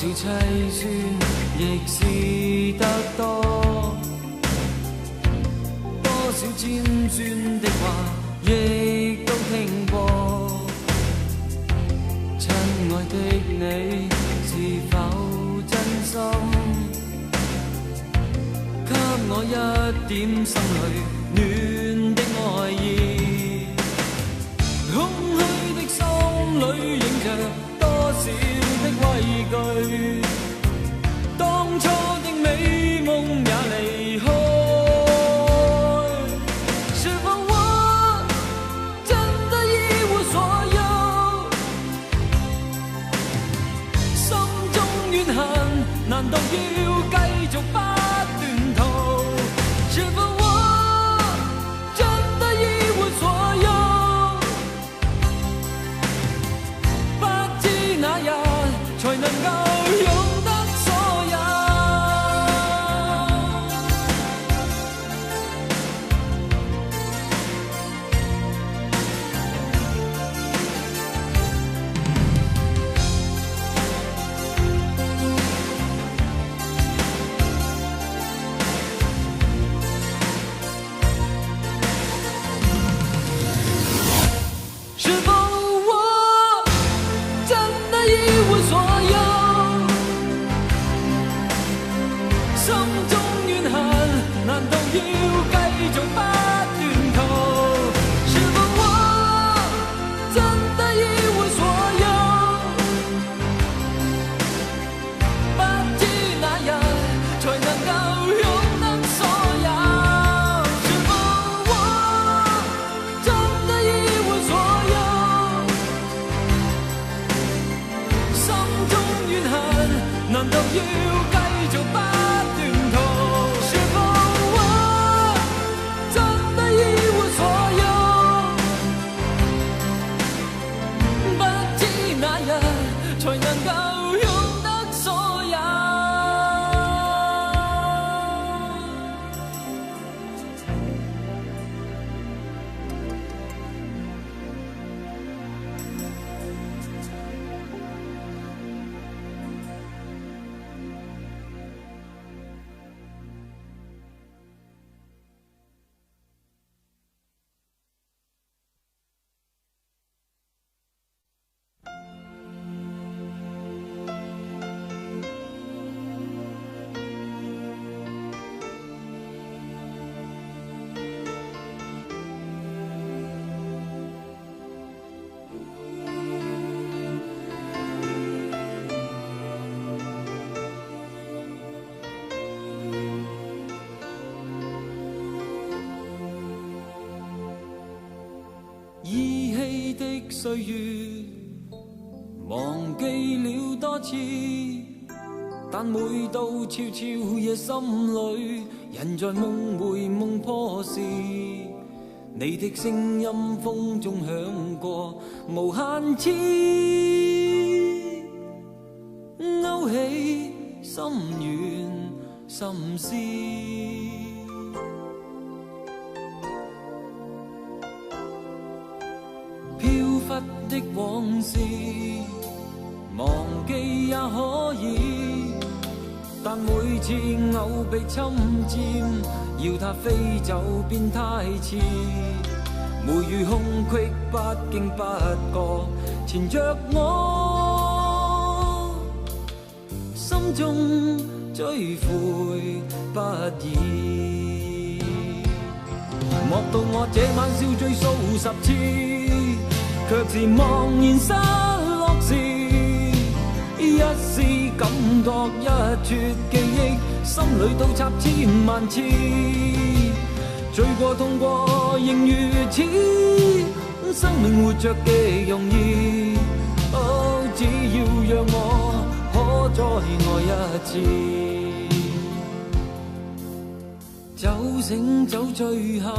少凄酸，亦是得多。多少尖酸的話，亦都聽過。親愛的你，是否真心？給我一點心裏暖的愛意。空虛的心裏映着多少的畏懼，當初的美夢也離開。是否我真的一無所有？心中怨恨難道要繼續不斷逃？是否我真的一無所有？不知哪日才能夠擁得所有。是否我真的一無所有？心中怨恨難道要繼續不斷逃？是否我真的一無所有？不知哪日才能夠擁得所有？是否我真的一無所有？心中怨恨難道要繼續不斷逃？是否我真的一無所有？不知哪日才能夠擁得所有？依稀的歲月，忘記了多次，但每到悄悄夜心裏，人在夢回夢破時，你的聲音風中響過無限次，勾起心願心思。飄忽的往事，忘記也可以，但每次偶被侵佔，要它飛走便太遲。每語空隙不經不覺纏着我，心中追悔不已。莫道我這晚笑醉數十次，卻是茫然失落時，一絲感覺一撮記憶，心裏倒插千萬次，醉過痛過仍如此，生命活着極容易，哦，只要讓我可再愛一次，酒醒酒醉後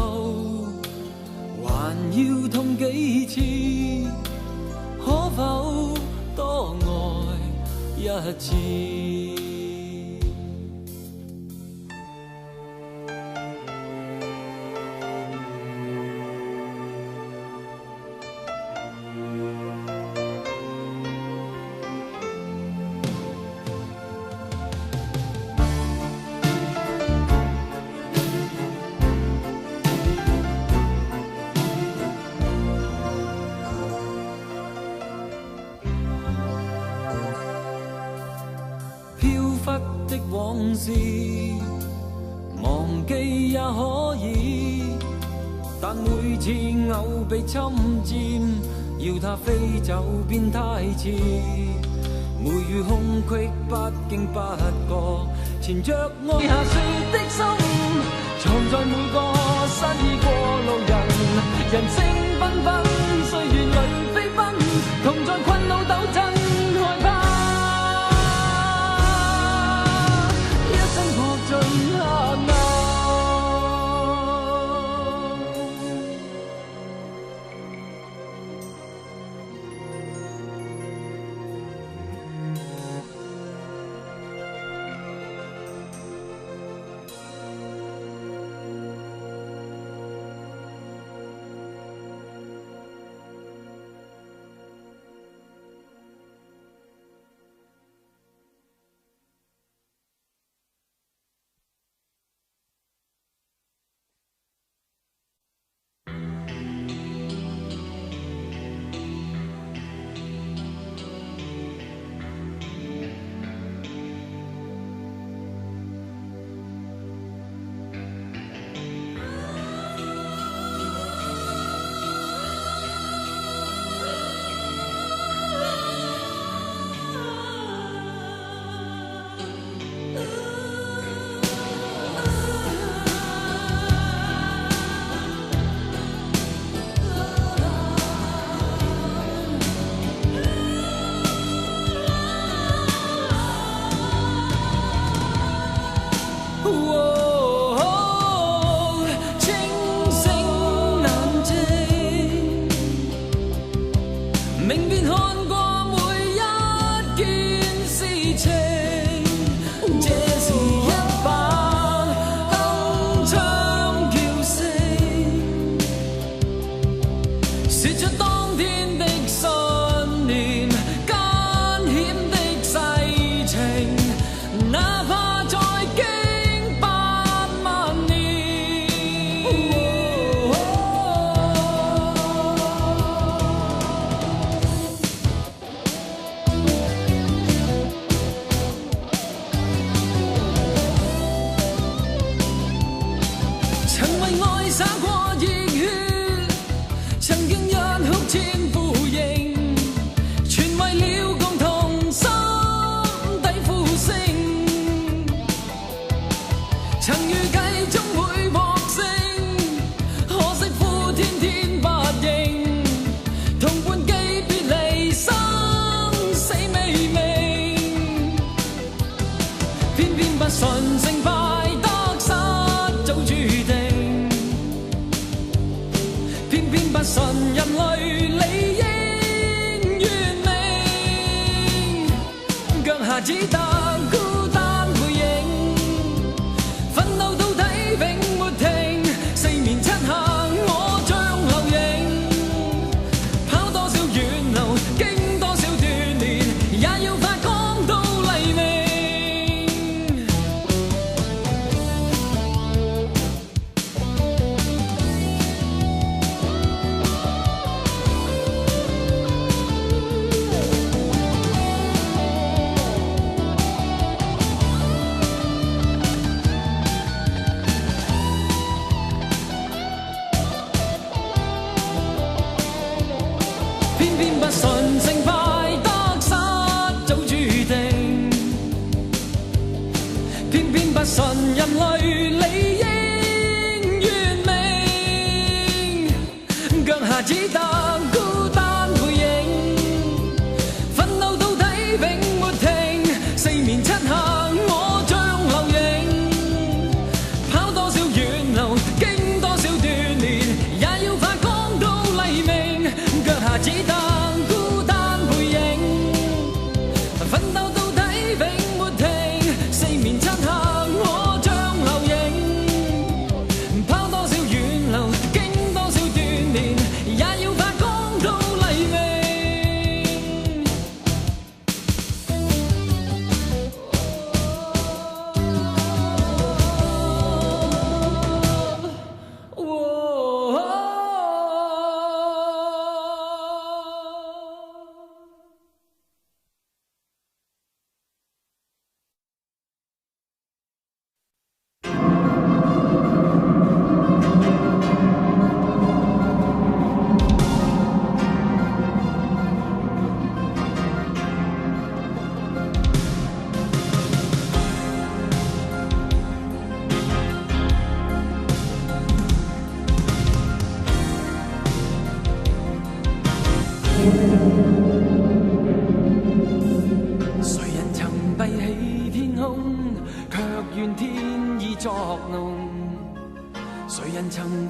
還要痛幾次，可否多愛一次？往事，忘記也可以，但每次偶被侵佔，要它飛走便太遲。每語空隙不經不覺，纏着愛下雪的心，藏在每個失意過路人。人聲紛紛，歲月裏飛奔，同在困惱鬥爭，害怕一生撲進黑暗。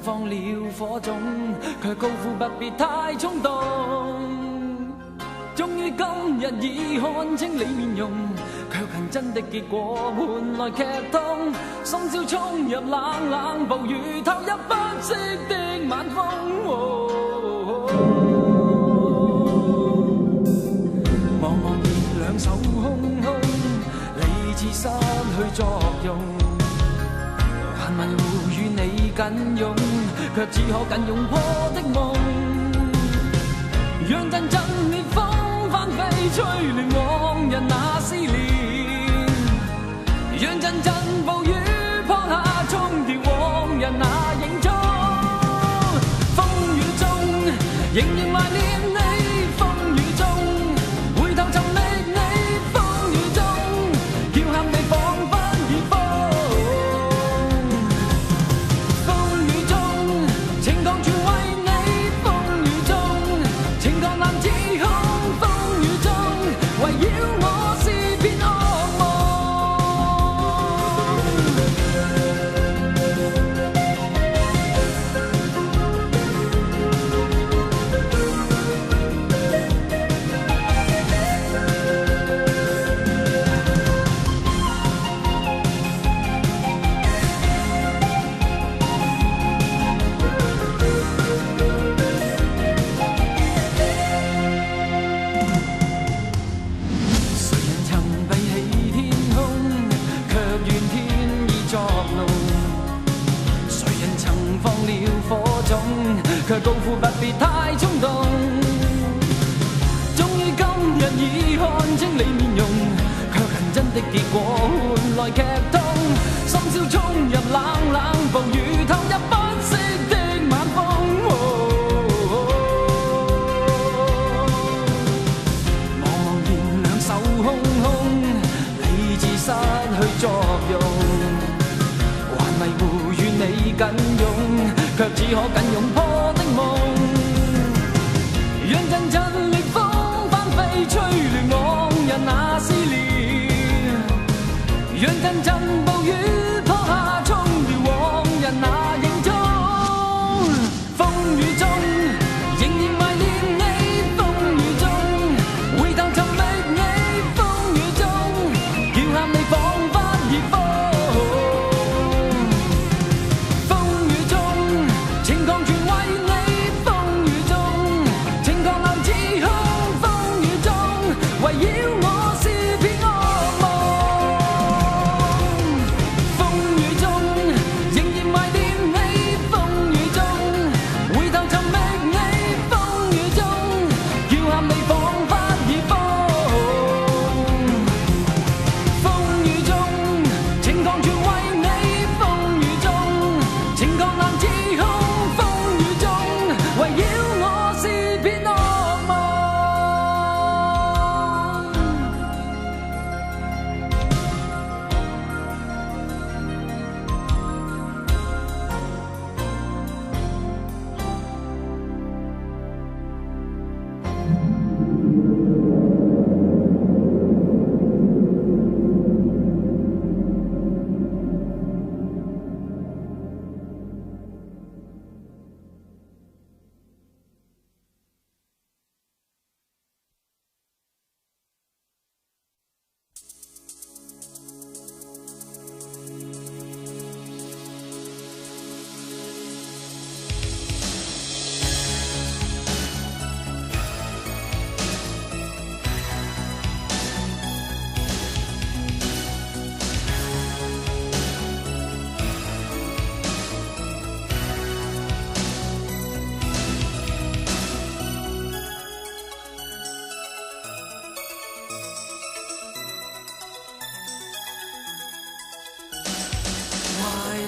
放了火種，卻高呼不必太衝動。終於今日已看清你面容，卻憑真的結果換來劇痛。深宵衝入冷冷暴雨，投入不息的晚風。茫茫然兩手空空，理智失去作用，還迷糊與你緊擁，卻只可緊擁破的夢。讓陣陣烈風翻飛，吹亂往日那思念。讓陣陣暴雨撲下，沖掉往日那影蹤。風雨中仍然懷念你，風雨中回頭尋覓你，風雨中叫喊你彷彿已瘋。風雨中情狂全為你，風雨中情狂難自控，風雨中圍繞我是片噩夢。卻高呼不必太衝動，終於今日已看清你面容，卻憑真的結果換來劇痛。深宵衝入冷冷暴雨，投入不息的晚風。茫然兩手空空，理智失去作用，還迷糊與你緊擁，卻只可緊擁破的夢。讓陣陣烈風翻飛，吹亂往日那思念。讓陣陣暴雨撲下，沖掉往日那影蹤。風雨中仍然懷念你，風雨中回頭尋覓你，風雨中叫喊你彷彿已瘋。圍繞我是片噩夢，風雨中仍然懷念你，風雨中回頭尋覓你，風雨中叫喊你彷彿已瘋。風雨中情狂全為你，風雨中情狂難自控，風雨中圍繞我是片噩夢。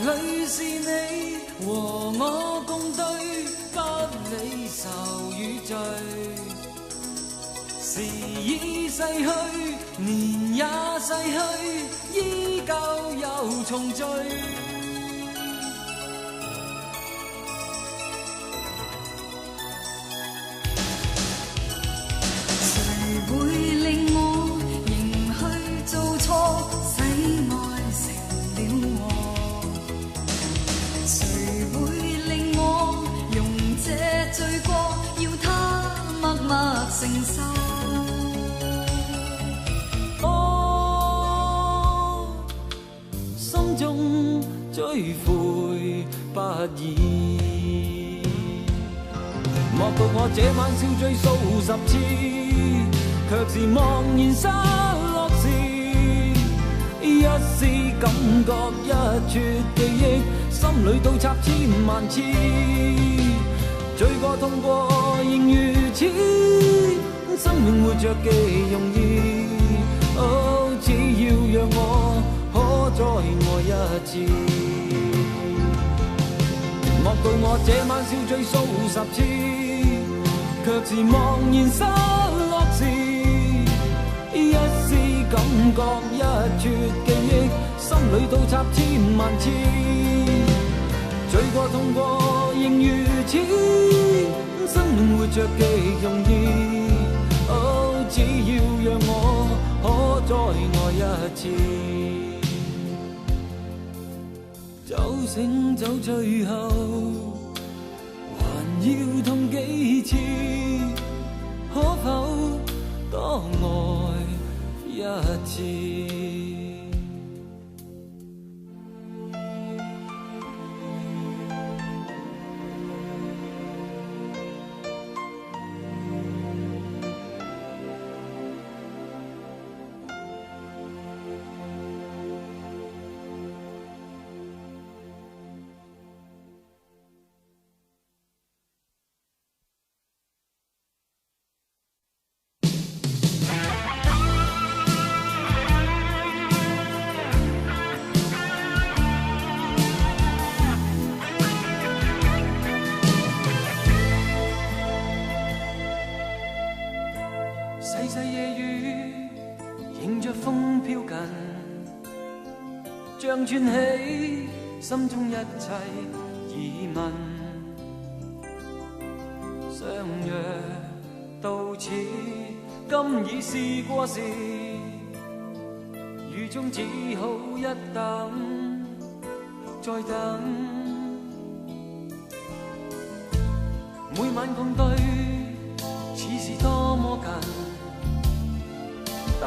裏是你和我共對，不理愁與罪。時已逝去，年也逝去，依舊又重聚。誰會令我仍去做錯，使愛成了我？誰會令追悔不已。莫道我這晚笑醉數十次，卻是茫然失落時，一絲感覺一撮記憶，心裏倒插千萬次，醉過痛過仍如此，生命活着幾容易。哦，只要讓我可再愛一次。莫道我這晚笑醉數十次，卻是茫然失落時，一絲感覺一撮記憶，心裏倒插千萬次，醉過痛過仍如此，生命活着幾容易。哦，只要讓我可再愛一次。酒醒酒醉後，還要痛幾次？可否多愛一次？細細夜雨迎着風飄近，像串起心中一切疑問。相約到此，今已是過時，雨中只好一等再等。每晚共對，似是多麼近，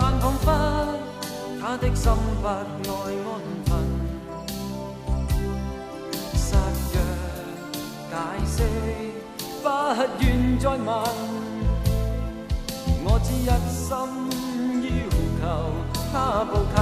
但彷彿他的心不愛安分，失約解釋，不願再問，我只一心要求他步近。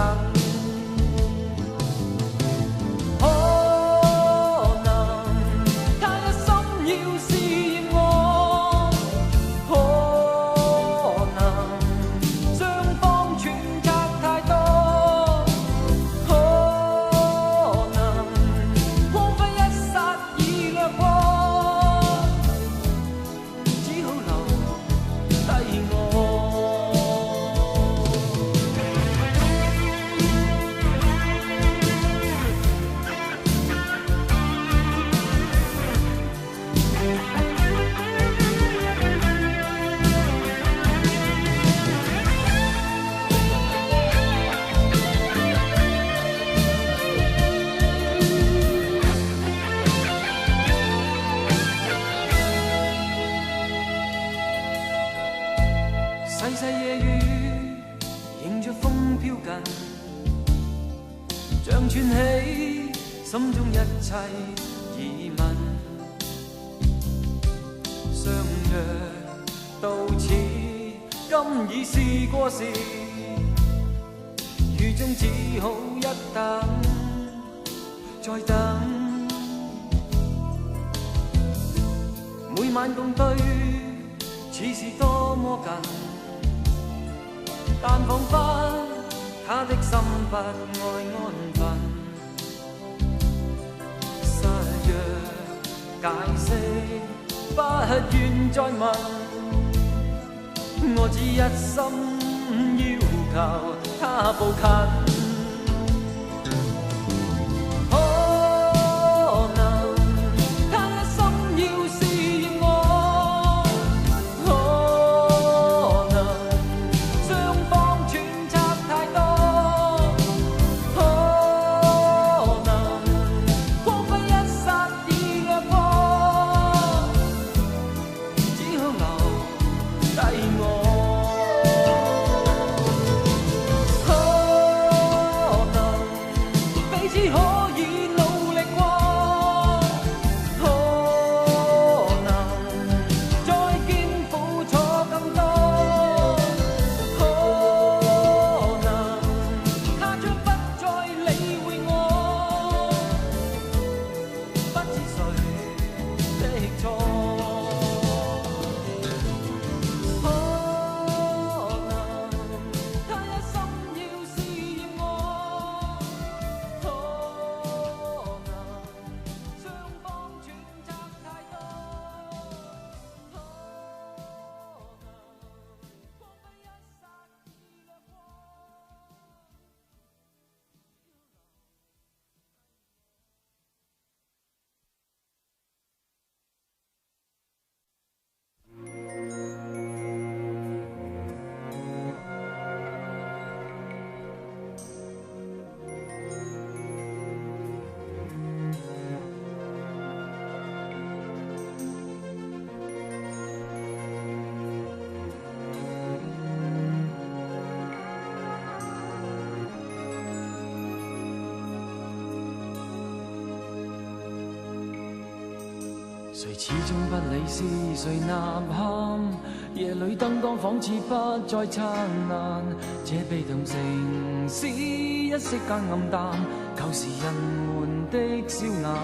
細細夜雨迎着風飄近，像串起心中一切疑問。相約到此，今已是過時，雨中只好一等再等。每晚共對，似是多麼近，但彷彿他的心不愛安分，失約解釋，不願再問，我只一心要求他步近。誰始終不理是誰吶喊，夜裏燈光仿似不再燦爛，這悲痛城市一息間暗淡，舊時人們的笑顏，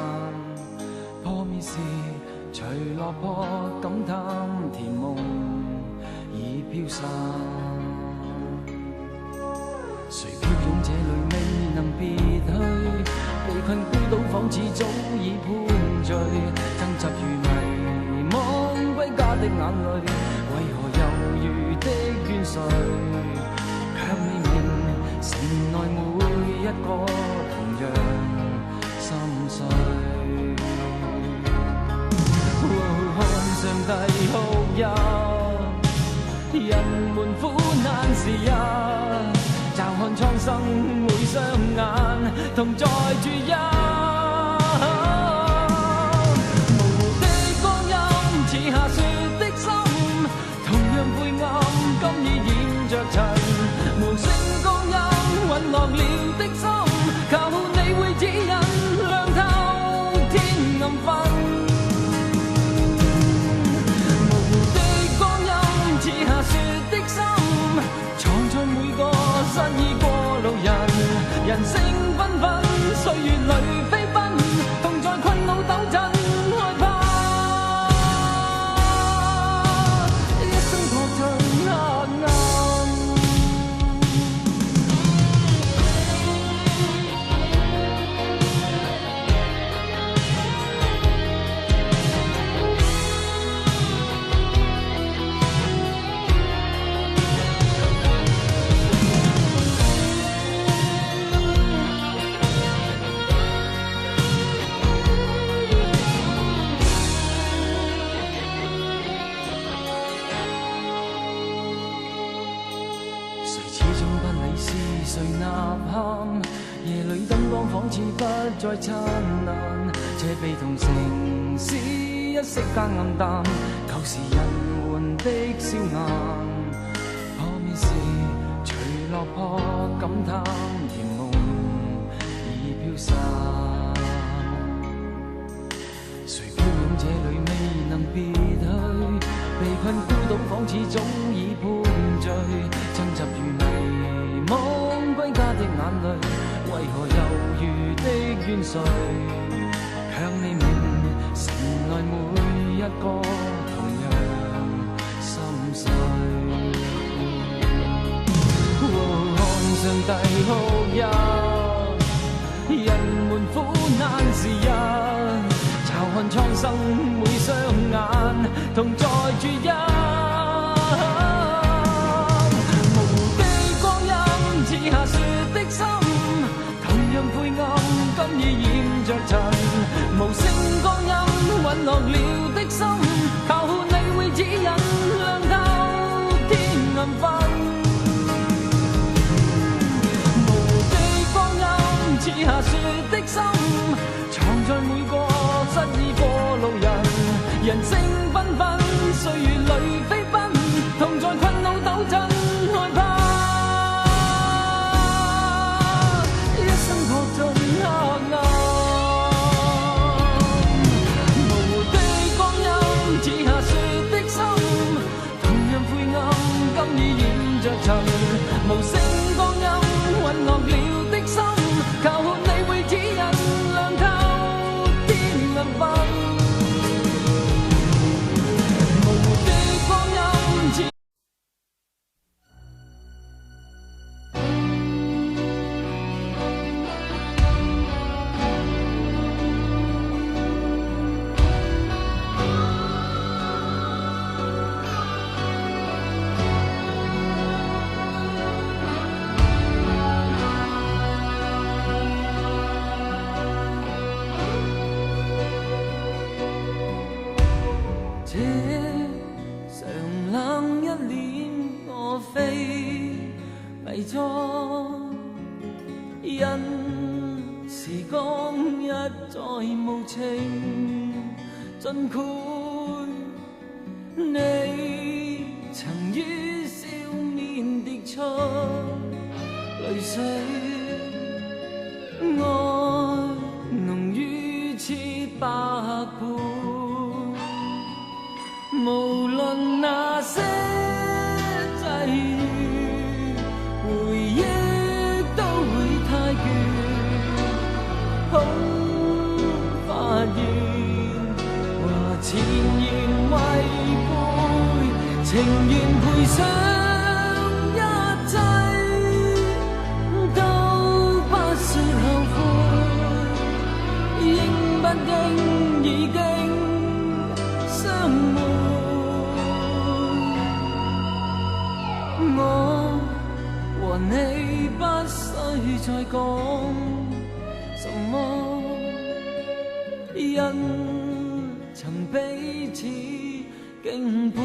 破滅時隨落魄感嘆，甜夢已飄散。誰飄湧這裏未能別去，被困孤島仿似早已判罪，掙扎如迷惘歸家的眼淚，為何猶豫的怨誰？卻未明城內每一個同樣心碎。看上帝哭泣，人們苦難時日，驟看蒼生每雙眼，同在注一。模糊的光陰似下雪的心，同樣灰暗，今已染着塵。無聲光陰隕落了的心，靠你會指引亮透天暗昏。模糊的光陰似下雪的心，藏在每個失意過路人，人聲紛紛，歲月裏飛奔，同在困惱抖震害怕，一生過盡黑暗。誰吶喊？夜裏燈光仿似不再燦爛，這悲痛城市一息間暗淡，舊時人們的笑顏，破滅時隨落魄感嘆，甜夢已飄散。誰飄湧這裏未能別去，被困孤島仿似早已判罪，掙扎如迷惘歸家的眼淚，為何猶豫的怨誰？卻未明城內每一個同樣心碎。看上帝哭泣，人們苦難時日，嘲看蒼生每雙眼，同在注一。似下雪的心，同樣灰暗，今已染着塵。無聲光陰隕落了的心，靠你會指引亮透天暗昏。模糊的光陰似下雪的心，藏在每個失意過路人，人聲紛紛，歲月裏飛奔，同在困惱抖震害怕。無聲光陰隕落了的心，靠你會指引亮透天暗昏。模糊的光陰似盡括你曾於笑面滴出淚水，愛濃於千百倍。些際遇，回憶都會太倦，好發現話前言違背，情願賠上一切，都不說後悔，應不應已經相會。我和你不需再講什麼，因曾彼此敬佩。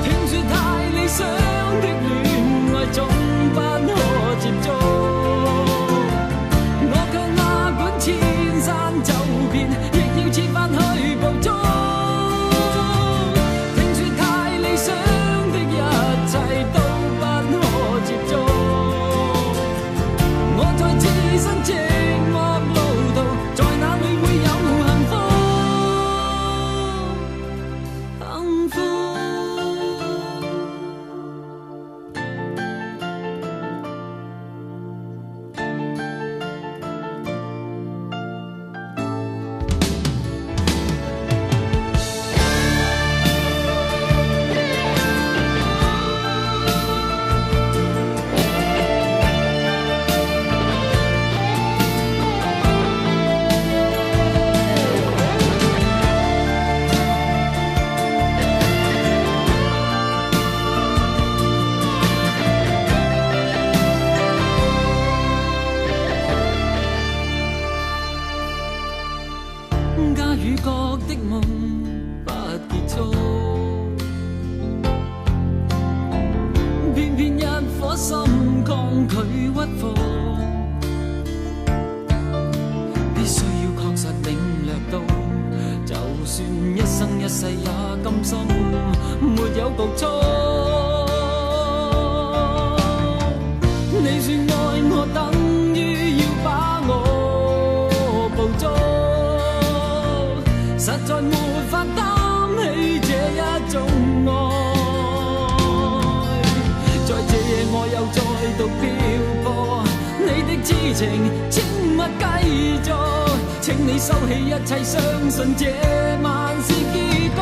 聽說太理想的戀愛總不可他與角的夢不結束，偏偏一顆心抗拒屈服，必須要確實領略到，就算一生一世也甘心沒有局促。你說愛我等於要把我捕捉，實在沒法擔起這一種愛。在這夜我又再度漂泊，你的痴情請勿繼續，請你收起一切，相信這晚是結局。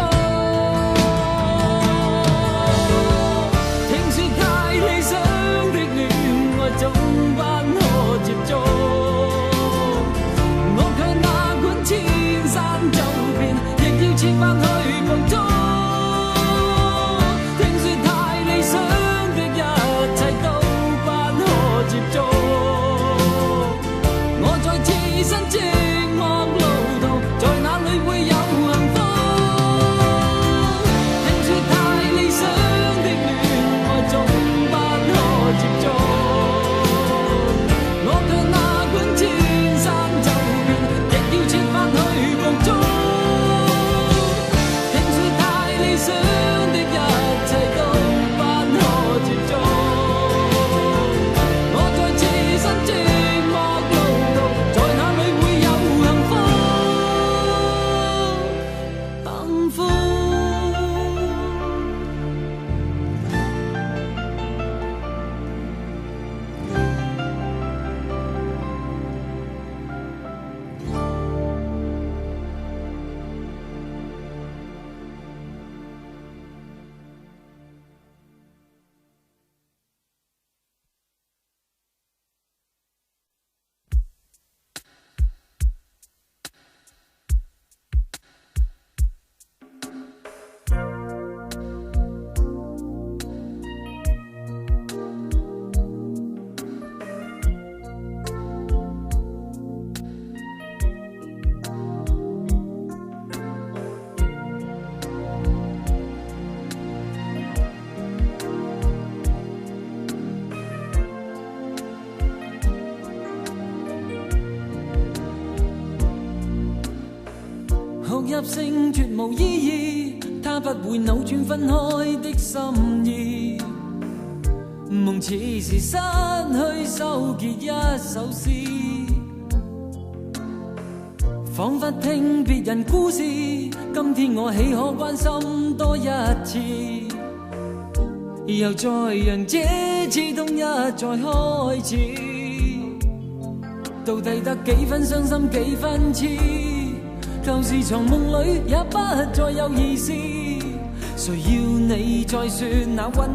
聽說太理想的戀愛總不可接觸，我卻哪管千山走遍，亦要設法去捕捉。聽說太理想的一切都不可接觸，我在此身寂寞路途，在哪裏會有幸福？聽說太理想的戀愛總不可接觸，我卻哪管千山走遍，亦要設法去捕捉。聽說太理想的一切都不可接觸，我在此身寂寞路途，在哪裏會有幸福？幸福。哭泣聲絕無意義，它不會扭轉分開的心意。夢似是失去收結一首詩，彷彿聽別人故事，今天我豈可關心多一次？又再讓這刺痛一再開始，到底得幾分傷心幾分痴？舊時藏夢裏也不再有意思，誰要你再說那溫